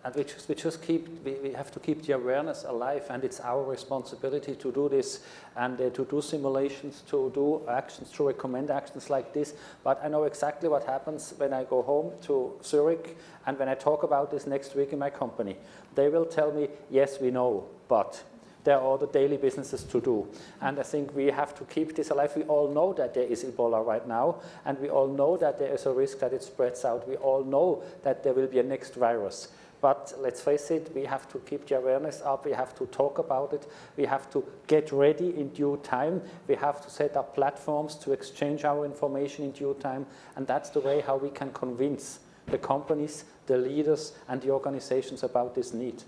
And we have to keep the awareness alive, and it's our responsibility to do this and to do simulations, to do actions, to recommend actions like this. But I know exactly what happens when I go home to Zurich and when I talk about this next week in my company. They will tell me, yes, we know, but there are other daily businesses to do. And I think we have to keep this alive. We all know that there is Ebola right now, and we all know that there is a risk that it spreads out. We all know that there will be a next virus. But let's face it, we have to keep the awareness up, we have to talk about it, we have to get ready in due time, we have to set up platforms to exchange our information in due time, and that's the way how we can convince the companies, the leaders, and the organizations about this need.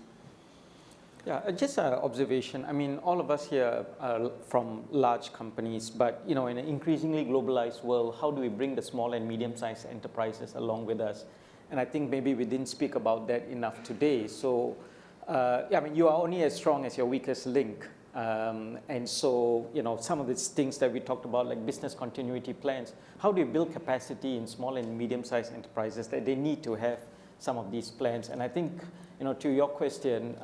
Yeah, just an observation. I mean, all of us here are from large companies, but in an increasingly globalized world, how do we bring the small and medium-sized enterprises along with us? And I think maybe we didn't speak about that enough today. So, you are only as strong as your weakest link. And so, some of these things that we talked about, like business continuity plans, how do you build capacity in small and medium-sized enterprises that they need to have some of these plans? And I think, to your question,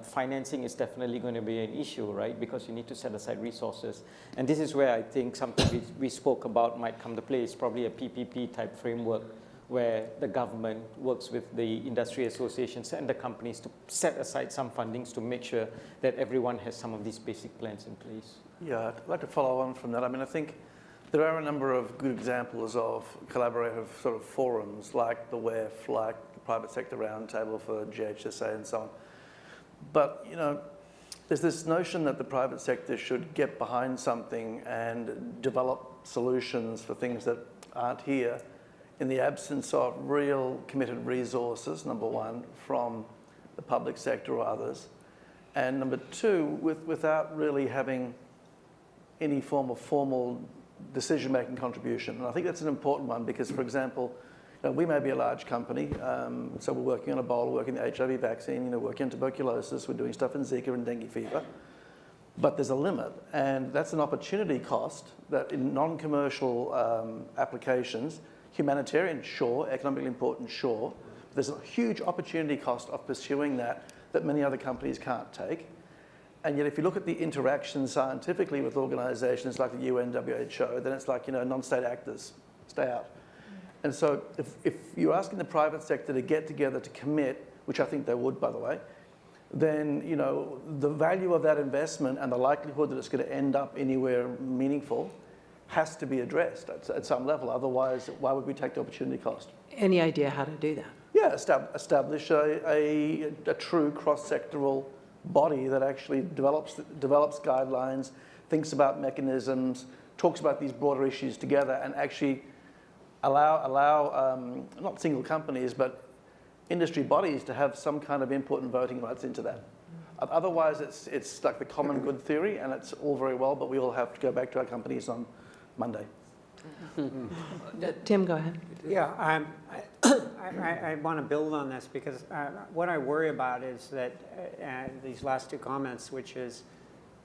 financing is definitely going to be an issue, right? Because you need to set aside resources. And this is where I think something we spoke about might come to play. It's probably a PPP type framework, where the government works with the industry associations and the companies to set aside some fundings to make sure that everyone has some of these basic plans in place. Yeah, I'd like to follow on from that. I mean, I think there are a number of good examples of collaborative sort of forums like the WEF, like the Private Sector Roundtable for GHSA and so on. But, there's this notion that the private sector should get behind something and develop solutions for things that aren't here, in the absence of real committed resources, number one, from the public sector or others. And number two, without really having any form of formal decision-making contribution. And I think that's an important one because, for example, we may be a large company, so we're working on Ebola, working on the HIV vaccine, working on tuberculosis, we're doing stuff in Zika and dengue fever. But there's a limit, and that's an opportunity cost that in non-commercial applications, humanitarian, sure, economically important, sure. There's a huge opportunity cost of pursuing that many other companies can't take. And yet if you look at the interaction scientifically with organizations like the UN, WHO, then it's like, non-state actors, stay out. And so if you're asking the private sector to get together to commit, which I think they would, by the way, then, the value of that investment and the likelihood that it's going to end up anywhere meaningful has to be addressed at some level. Otherwise, why would we take the opportunity cost? Any idea how to do that? Yeah, establish a true cross-sectoral body that actually develops guidelines, thinks about mechanisms, talks about these broader issues together, and actually allow not single companies, but industry bodies to have some kind of input and voting rights into that. Otherwise, it's like the common good theory, and it's all very well, but we all have to go back to our companies on Monday. Tim, go ahead. Yeah, I want to build on this because what I worry about is that these last two comments, which is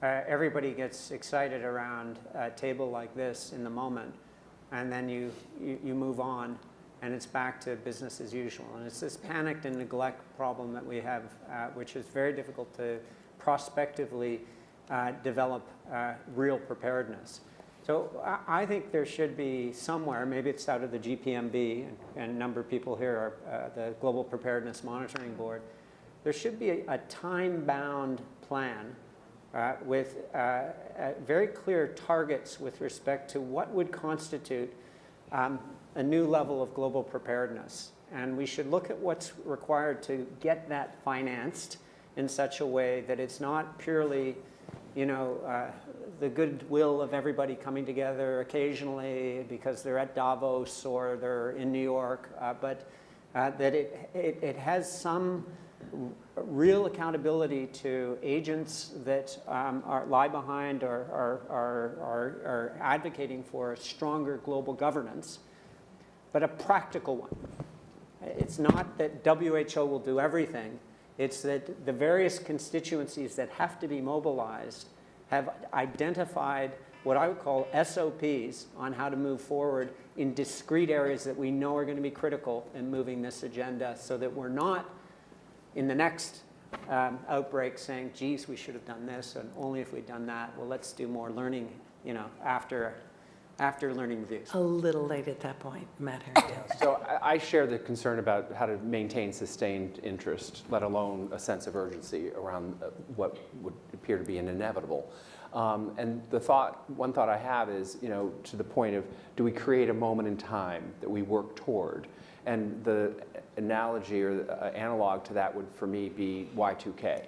everybody gets excited around a table like this in the moment, and then you move on, and it's back to business as usual. And it's this panicked and neglect problem that we have, which is very difficult to prospectively develop real preparedness. So I think there should be somewhere, maybe it's out of the GPMB, and a number of people here are the Global Preparedness Monitoring Board. There should be a time-bound plan with very clear targets with respect to what would constitute a new level of global preparedness. And we should look at what's required to get that financed in such a way that it's not purely, the goodwill of everybody coming together occasionally because they're at Davos or they're in New York, but that it has some real accountability to agents that lie behind or are advocating for stronger global governance, but a practical one. It's not that WHO will do everything. It's that the various constituencies that have to be mobilized have identified what I would call SOPs on how to move forward in discrete areas that we know are going to be critical in moving this agenda, so that we're not in the next outbreak saying, geez, we should have done this, and only if we'd done that. Well, let's do more learning, after learning reviews. A little late at that point, Matt. So I share the concern about how to maintain sustained interest, let alone a sense of urgency around what would appear to be an inevitable. And one thought I have is, to the point of, do we create a moment in time that we work toward? And the analogy or analog to that would, for me, be Y2K.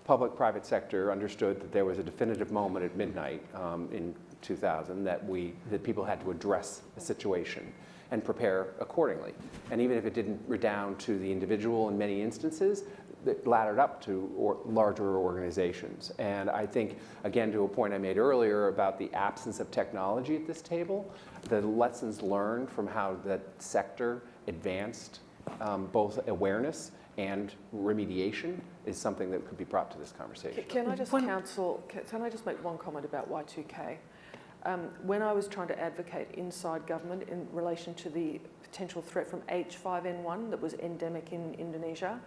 Public-private sector understood that there was a definitive moment at midnight in 2000 that people had to address the situation and prepare accordingly. And even if it didn't redound to the individual in many instances, it laddered up to larger organizations. And I think, again, to a point I made earlier about the absence of technology at this table, the lessons learned from how that sector advanced both awareness and remediation is something that could be brought to this conversation. Can I just make one comment about Y2K? When I was trying to advocate inside government in relation to the potential threat from H5N1 that was endemic in Indonesia,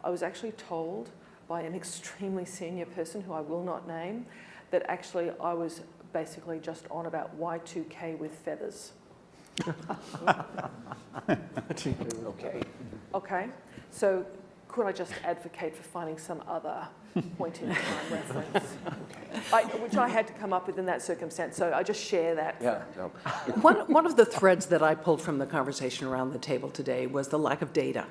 I was actually told by an extremely senior person who I will not name that actually I was basically just on about Y2K with feathers. Okay. Okay, so could I just advocate for finding some other point in time reference? Which I had to come up with in that circumstance, so I just share that. Yeah. No. One of the threads that I pulled from the conversation around the table today was the lack of data.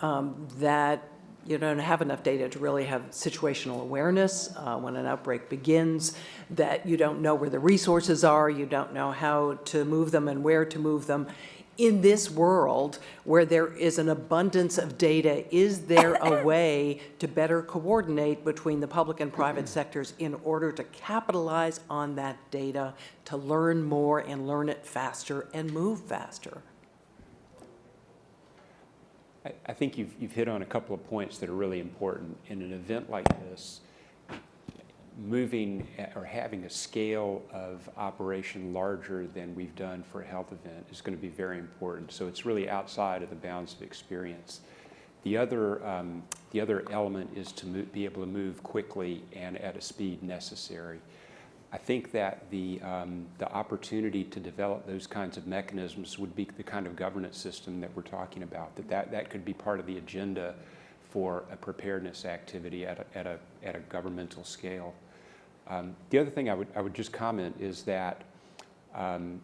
That you don't have enough data to really have situational awareness when an outbreak begins, that you don't know where the resources are, you don't know how to move them and where to move them. In this world where there is an abundance of data, is there a way to better coordinate between the public and private sectors in order to capitalize on that data, to learn more and learn it faster and move faster? I think you've hit on a couple of points that are really important. In an event like this, moving or having a scale of operation larger than we've done for a health event is going to be very important. So it's really outside of the bounds of experience. The other element is to be able to move quickly and at a speed necessary. I think that the opportunity to develop those kinds of mechanisms would be the kind of governance system that we're talking about. That could be part of the agenda for a preparedness activity at a governmental scale. The other thing I would just comment is that an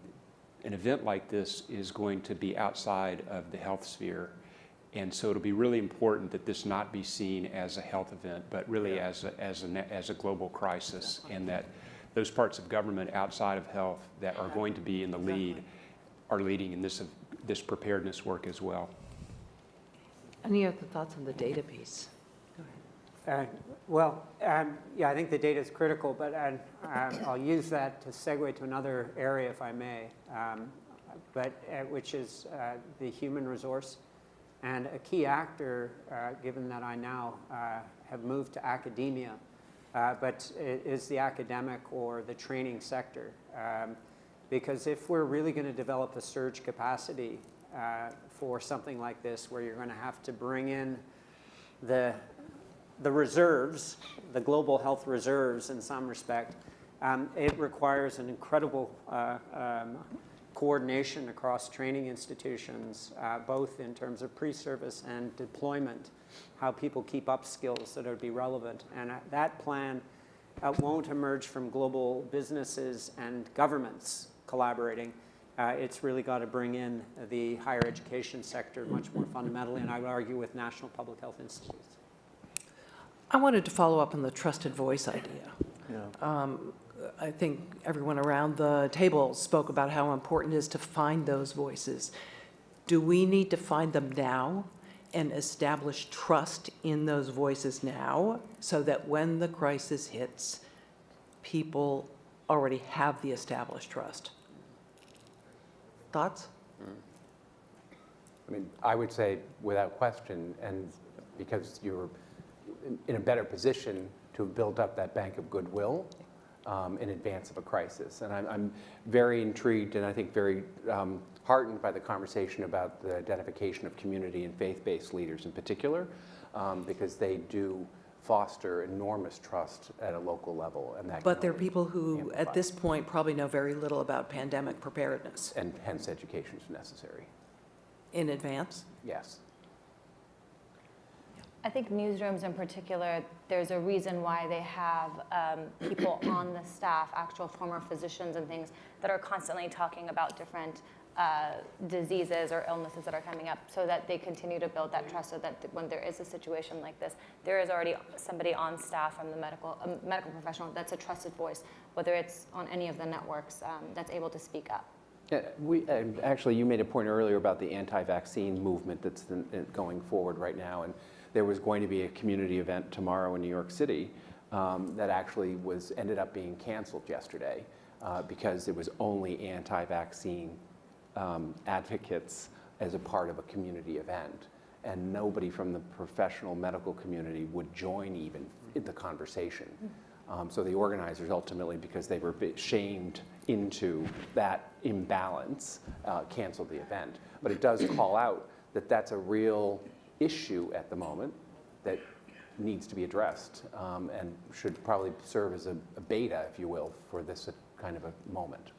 event like this is going to be outside of the health sphere, and so it'll be really important that this not be seen as a health event, but really as a global crisis, and that those parts of government outside of health that are going to be in the lead are leading in this preparedness work as well. Any other thoughts on the data piece? I think the data is critical, but I'll use that to segue to another area, if I may, which is the human resource. And a key actor, given that I now have moved to academia, but it is the academic or the training sector. Because if we're really going to develop a surge capacity for something like this, where you're going to have to bring in the reserves, the global health reserves in some respect, It requires an incredible coordination across training institutions, both in terms of pre-service and deployment, how people keep up skills that would be relevant. And that plan won't emerge from global businesses and governments collaborating. It's really got to bring in the higher education sector much more fundamentally, and I would argue with national public health institutes. I wanted to follow up on the trusted voice idea. I think everyone around the table spoke about how important it is to find those voices. Do we need to find them now and establish trust in those voices now so that when the crisis hits, people already have the established trust? Thoughts? I mean, I would say without question, and because you're in a better position to build up that bank of goodwill in advance of a crisis. And I'm very intrigued and I think very heartened by the conversation about the identification of community and faith-based leaders in particular, because they do foster enormous trust at a local level. And that But there are people who, at this point, probably know very little about pandemic preparedness. And hence education is necessary. In advance? Yes. I think newsrooms in particular, there's a reason why they have people on the staff, actual former physicians and things, that are constantly talking about different diseases or illnesses that are coming up, so that they continue to build that trust, so that when there is a situation like this, there is already somebody on staff from the medical professional that's a trusted voice, whether it's on any of the networks, that's able to speak up. Yeah, actually, you made a point earlier about the anti-vaccine movement that's going forward right now, and there was going to be a community event tomorrow in New York City that actually ended up being canceled yesterday because it was only anti-vaccine advocates as a part of a community event, and nobody from the professional medical community would join even in the conversation. So the organizers ultimately, because they were shamed into that imbalance, canceled the event. But it does call out that that's a real issue at the moment that needs to be addressed and should probably serve as a beta, if you will, for this kind of a moment.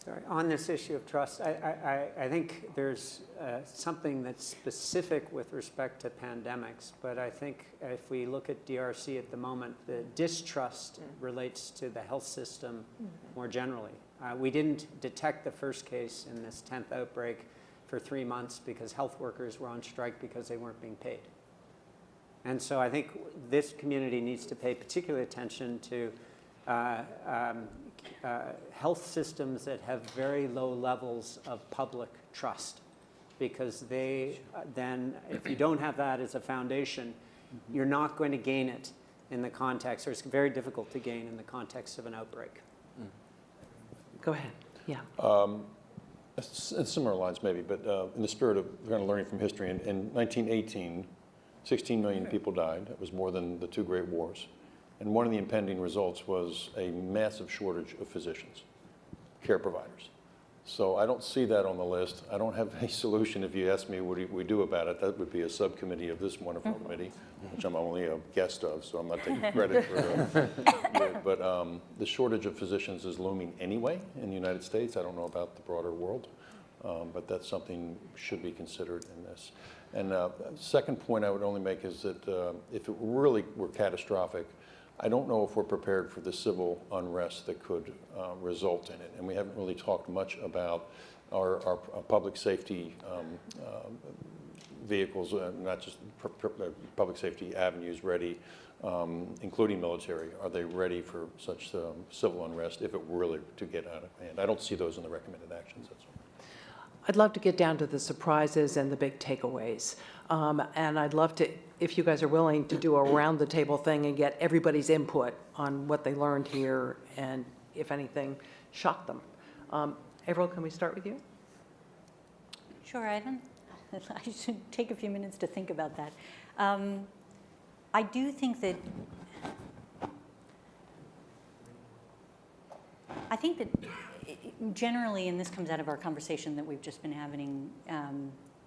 Sorry, on this issue of trust, I think there's something that's specific with respect to pandemics, but I think if we look at DRC at the moment, the distrust relates to the health system more generally. We didn't detect the first case in this 10th outbreak for 3 months because health workers were on strike because they weren't being paid. And so I think this community needs to pay particular attention to health systems that have very low levels of public trust, because they then, if you don't have that as a foundation, you're not going to gain it in the context, or it's very difficult to gain in the context of an outbreak. Go ahead. Yeah. Similar lines maybe, but in the spirit of kind of learning from history, in 1918, 16 million people died. That was more than the two great wars. And one of the impending results was a massive shortage of physicians, care providers. So I don't see that on the list. I don't have any solution. If you ask me what do we do about it, that would be a subcommittee of this wonderful committee, which I'm only a guest of, so I'm not taking credit for it. But the shortage of physicians is looming anyway in the United States. I don't know about the broader world, but that's something should be considered in this. And second point I would only make is that if it really were catastrophic, I don't know if we're prepared for the civil unrest that could result in it. And we haven't really talked much about our public safety vehicles, not just public safety avenues ready, including military. Are they ready for such civil unrest if it were really to get out of hand? I don't see those in the recommended actions, that's all. I'd love to get down to the surprises and the big takeaways. And I'd love to, if you guys are willing, to do a round the table thing and get everybody's input on what they learned here and, if anything, shocked them. Avril, can we start with you? Sure, I should take a few minutes to think about that. I do think that generally, and this comes out of our conversation that we've just been having,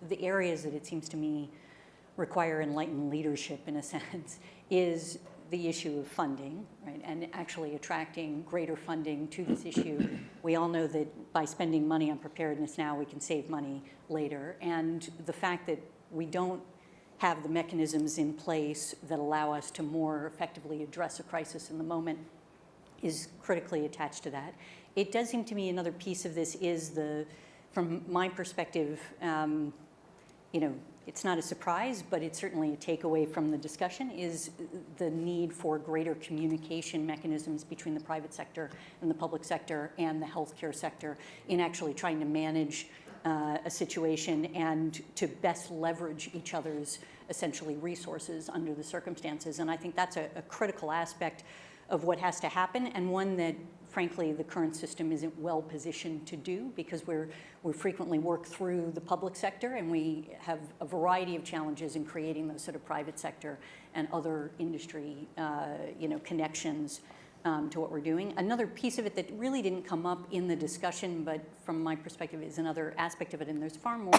the areas that it seems to me require enlightened leadership, in a sense, is the issue of funding, right, and actually attracting greater funding to this issue. We all know that by spending money on preparedness now, we can save money later. And the fact that we don't have the mechanisms in place that allow us to more effectively address a crisis in the moment is critically attached to that. It does seem to me another piece of this is from my perspective, it's not a surprise, but it's certainly a takeaway from the discussion, is the need for greater communication mechanisms between the private sector and the public sector and the healthcare sector in actually trying to manage a situation and to best leverage each other's essentially resources under the circumstances. And I think that's a critical aspect of what has to happen, and one that frankly the current system isn't well positioned to do, because we frequently work through the public sector and we have a variety of challenges in creating those sort of private sector and other industry connections to what we're doing. Another piece of it that really didn't come up in the discussion, but from my perspective is another aspect of it, and there's far more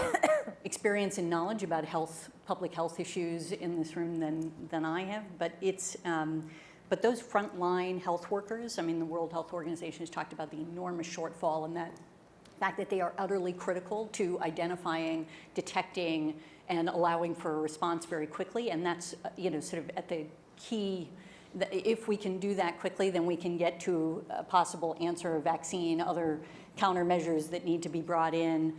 experience and knowledge about public health issues in this room than I have, but it's but those frontline health workers, I mean, the World Health Organization has talked about the enormous shortfall and that fact that they are utterly critical to identifying, detecting, and allowing for a response very quickly. And that's, sort of at the key. If we can do that quickly, then we can get to a possible answer, a vaccine, other countermeasures that need to be brought in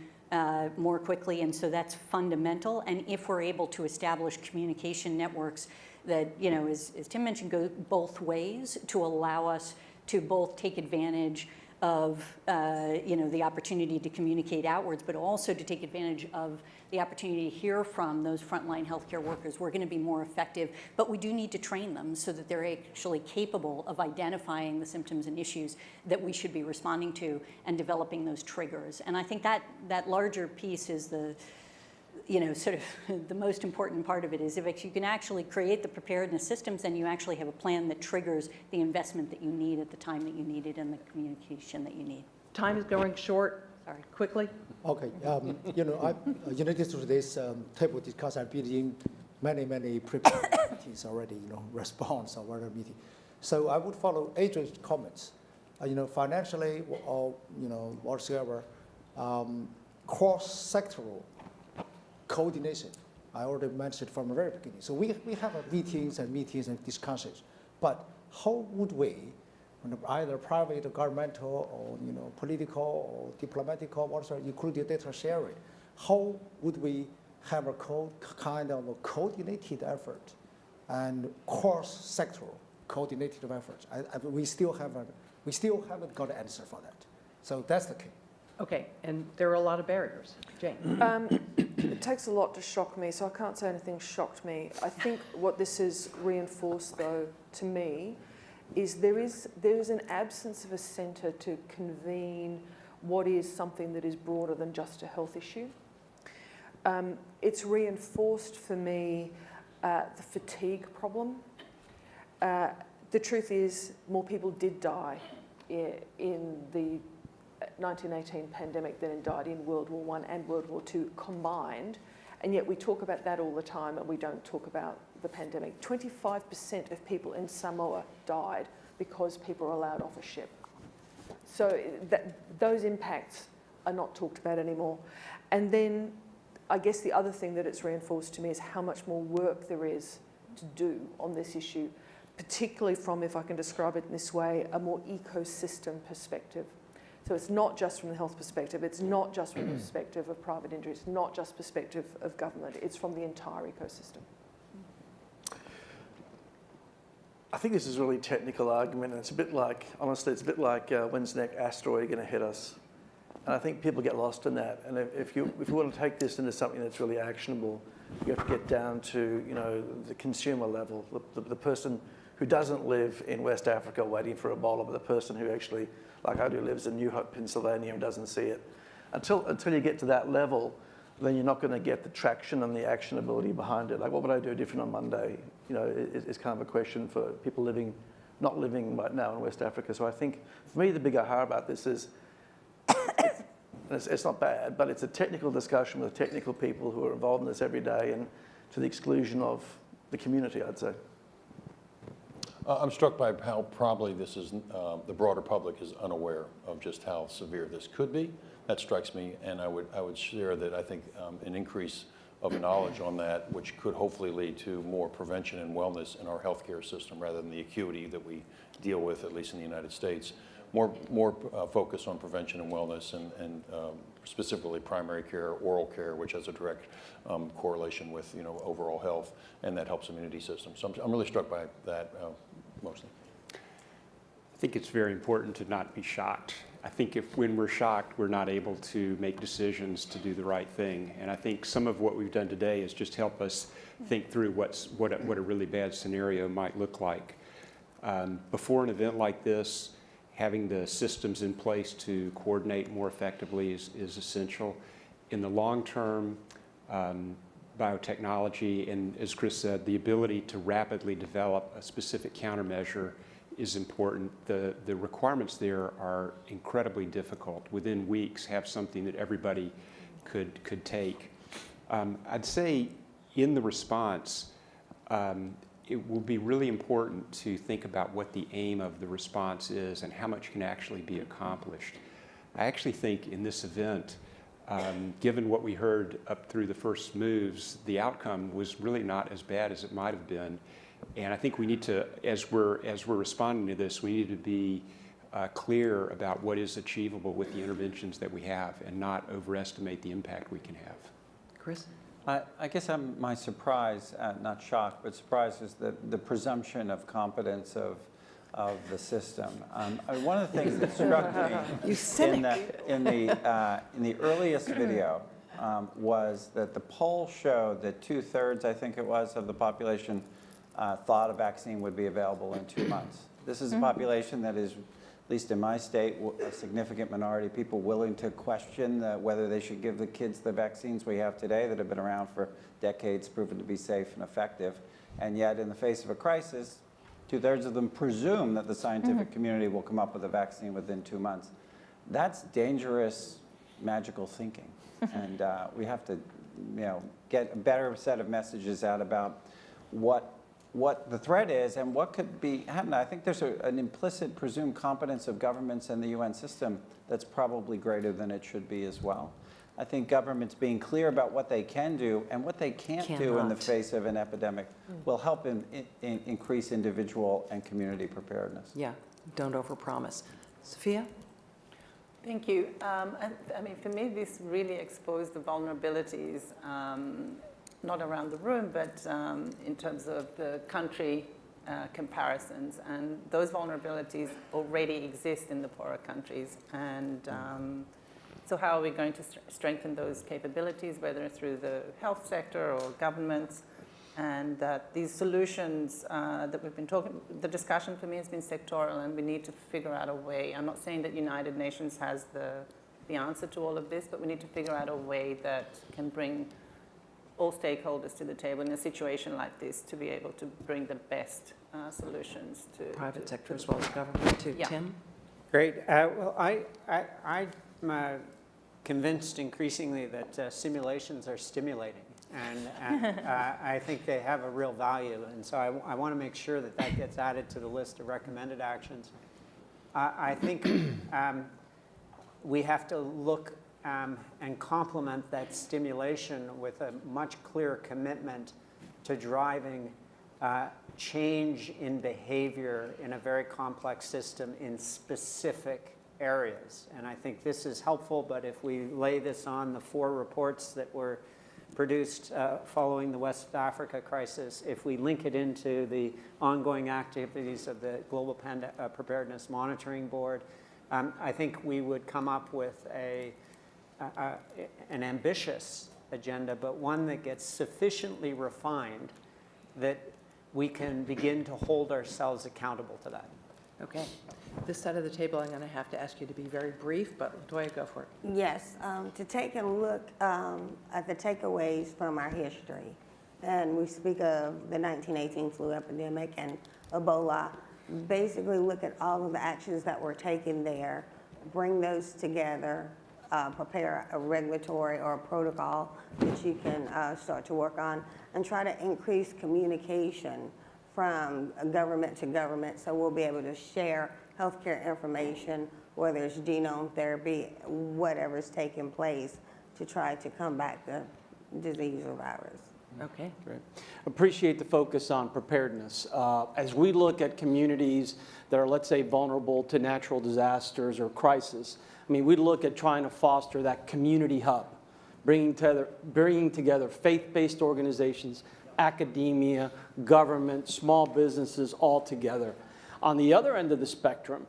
more quickly. And so that's fundamental. And if we're able to establish communication networks that, as Tim mentioned, go both ways to allow us to both take advantage of, the opportunity to communicate outwards, but also to take advantage of the opportunity to hear from those frontline healthcare workers, we're going to be more effective. But we do need to train them so that they're actually capable of identifying the symptoms and issues that we should be responding to and developing those triggers. And I think that larger piece is the most important part of it, is if you can actually create the preparedness systems, then you actually have a plan that triggers the investment that you need at the time that you need it and the communication that you need. Time is going short. Sorry, quickly. Okay, in addition to this table discussion, I've been in many prepared meetings already, response or whatever meeting. So I would follow Adrian's comments. Financially or, whatsoever, cross-sectoral coordination. I already mentioned from the very beginning. So we have meetings and discussions, but how would we, either private or governmental or political or diplomatic or whatsoever, including data sharing, how would we have a kind of a coordinated effort and cross-sectoral coordinated efforts? We still haven't got an answer for that. So that's the key. Okay, and there are a lot of barriers. Jane. It takes a lot to shock me, so I can't say anything shocked me. I think what this has reinforced, though, to me, is there is an absence of a centre to convene what is something that is broader than just a health issue. It's reinforced for me the fatigue problem. The truth is, more people did die in the 1918 pandemic than died in World War I and World War II combined, and yet we talk about that all the time and we don't talk about the pandemic. 25% of people in Samoa died because people are allowed off a ship. So those impacts are not talked about anymore. And then I guess the other thing that it's reinforced to me is how much more work there is to do on this issue, particularly from, if I can describe it in this way, a more ecosystem perspective. So it's not just from the health perspective, it's not just from the perspective of private industry, it's not just perspective of government, it's from the entire ecosystem. I think this is a really technical argument, and it's a bit like, honestly, it's a bit like when's the next asteroid going to hit us? And I think people get lost in that. And if you want to take this into something that's really actionable, you have to get down to the consumer level, the person who doesn't live in West Africa waiting for Ebola, but the person who actually, like I do, lives in New Hope, Pennsylvania, and doesn't see it. Until you get to that level, then you're not going to get the traction and the actionability behind it. Like, what would I do different on Monday? Is kind of a question for people not living right now in West Africa. So I think, for me, the big aha about this is, it's not bad, but it's a technical discussion with technical people who are involved in this every day, and to the exclusion of the community, I'd say. I'm struck by how probably this is, the broader public is unaware of just how severe this could be. That strikes me, and I would share that I think an increase of knowledge on that, which could hopefully lead to more prevention and wellness in our healthcare system rather than the acuity that we deal with, at least in the United States. More focus on prevention and wellness and specifically primary care, oral care, which has a direct correlation with overall health, and that helps immunity system. So I'm really struck by that mostly. I think it's very important to not be shocked. I think when we're shocked, we're not able to make decisions to do the right thing. And I think some of what we've done today is just help us think through what a really bad scenario might look like. Before an event like this, having the systems in place to coordinate more effectively is essential. In the long term, biotechnology, and as Chris said, the ability to rapidly develop a specific countermeasure is important. The requirements there are incredibly difficult. Within weeks, have something that everybody could take. I'd say in the response, it will be really important to think about what the aim of the response is and how much can actually be accomplished. I actually think in this event, given what we heard up through the first moves, the outcome was really not as bad as it might have been. And I think we need to, as we're responding to this, we need to be clear about what is achievable with the interventions that we have and not overestimate the impact we can have. Chris? I guess my surprise, not shock, but surprise is the presumption of competence of the system. One of the things that struck me in the earliest video was that the poll showed that 2/3, I think it was, of the population thought a vaccine would be available in 2 months. This is a population that is, at least in my state, a significant minority of people willing to question whether they should give the kids the vaccines we have today that have been around for decades, proven to be safe and effective. And yet, in the face of a crisis, 2/3 of them presume that the scientific community will come up with a vaccine within 2 months. That's dangerous, magical thinking. And we have to get a better set of messages out about what the threat is and what could be happening. I think there's an implicit presumed competence of governments and the UN system that's probably greater than it should be as well. I think governments being clear about what they can do and what they can't do in the face of an epidemic will help increase individual and community preparedness. Yeah, don't overpromise. Sophia? Thank you. I mean, for me, this really exposed the vulnerabilities, not around the room, but in terms of the country comparisons. And those vulnerabilities already exist in the poorer countries. And so how are we going to strengthen those capabilities, whether through the health sector or governments? And that these solutions that we've been talking, the discussion for me has been sectoral, and we need to figure out a way. I'm not saying that United Nations has the answer to all of this, but we need to figure out a way that can bring all stakeholders to the table in a situation like this to be able to bring the best solutions to private sector as well as government too. Yeah. Tim? Great. Well, I'm convinced increasingly that simulations are stimulating, and I think they have a real value. And so I want to make sure that that gets added to the list of recommended actions. I think we have to look and complement that stimulation with a much clearer commitment to driving change in behavior in a very complex system in specific areas. And I think this is helpful, but if we lay this on the 4 reports that were produced following the West Africa crisis, if we link it into the ongoing activities of the Global Preparedness Monitoring Board, I think we would come up with an ambitious agenda, but one that gets sufficiently refined that we can begin to hold ourselves accountable to that. Okay. This side of the table, I'm going to have to ask you to be very brief, but Latoya, go for it. Yes, to take a look at the takeaways from our history. And we speak of the 1918 flu epidemic and Ebola. Basically look at all of the actions that were taken there, bring those together, prepare a regulatory or a protocol that you can start to work on, and try to increase communication from government to government, so we'll be able to share healthcare information, whether it's genome therapy, whatever's taking place to try to combat the disease or virus. Okay. Great. Appreciate the focus on preparedness. As we look at communities that are, let's say, vulnerable to natural disasters or crisis, I mean, we look at trying to foster that community hub, bringing together faith-based organizations, academia, government, small businesses all together. On the other end of the spectrum,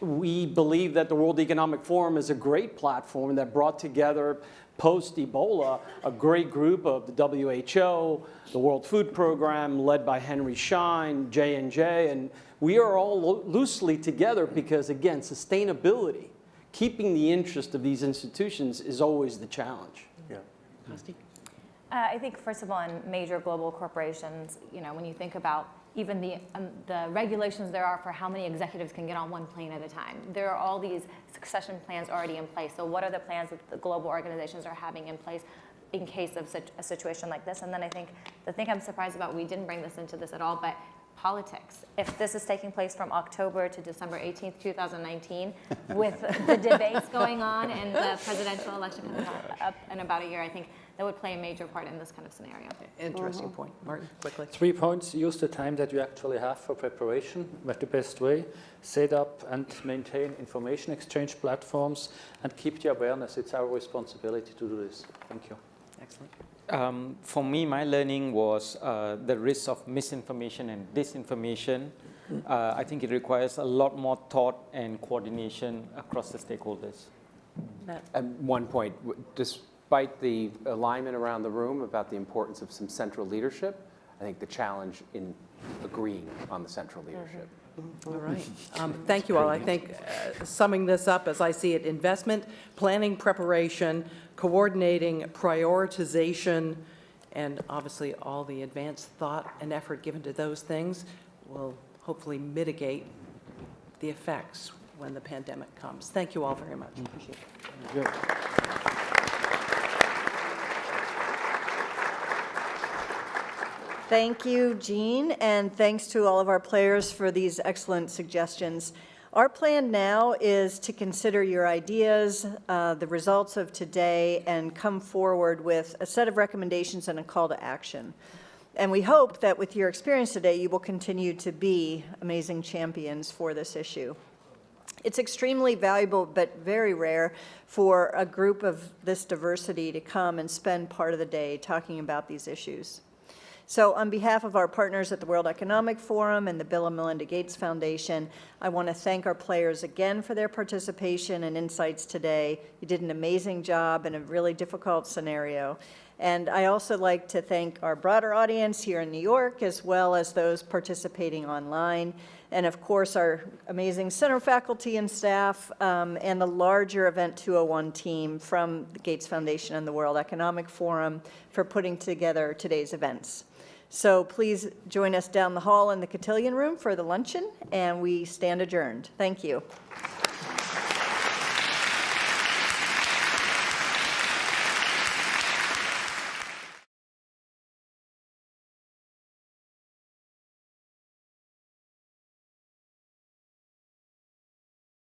we believe that the World Economic Forum is a great platform that brought together post-Ebola a great group of the WHO, the World Food Program led by Henry Schein, J&J, and we are all loosely together because, again, sustainability, keeping the interest of these institutions is always the challenge. Yeah. I think, first of all, in major global corporations, you know, when you think about even the regulations there are for how many executives can get on one plane at a time, there are all these succession plans already in place. So what are the plans that the global organizations are having in place in case of such a situation like this? And then I think the thing I'm surprised about, we didn't bring this into this at all, but politics. If this is taking place from October to December 18th, 2019, with the debates going on and the presidential election coming up in about a year, I think that would play a major part in this kind of scenario. Interesting point. Martin, quickly. 3 points. Use the time that you actually have for preparation with the best way. Set up and maintain information exchange platforms and keep the awareness. It's our responsibility to do this. Thank you. Excellent. For me, my learning was the risk of misinformation and disinformation. I think it requires a lot more thought and coordination across the stakeholders. And one point, despite the alignment around the room about the importance of some central leadership, I think the challenge in agreeing on the central leadership. All right. Thank you all. I think summing this up as I see it, investment, planning, preparation, coordinating, prioritization, and obviously all the advanced thought and effort given to those things will hopefully mitigate the effects when the pandemic comes. Thank you all very much. Appreciate it. Thank you, Jean, and thanks to all of our players for these excellent suggestions. Our plan now is to consider your ideas, the results of today, and come forward with a set of recommendations and a call to action. And we hope that with your experience today, you will continue to be amazing champions for this issue. It's extremely valuable, but very rare, for a group of this diversity to come and spend part of the day talking about these issues. So on behalf of our partners at the World Economic Forum and the Bill and Melinda Gates Foundation, I want to thank our players again for their participation and insights today. You did an amazing job in a really difficult scenario. And I also like to thank our broader audience here in New York, as well as those participating online. And of course, our amazing center faculty and staff, and the larger Event 201 team from the Gates Foundation and the World Economic Forum for putting together today's events. So please join us down the hall in the cotillion room for the luncheon, and we stand adjourned. Thank you.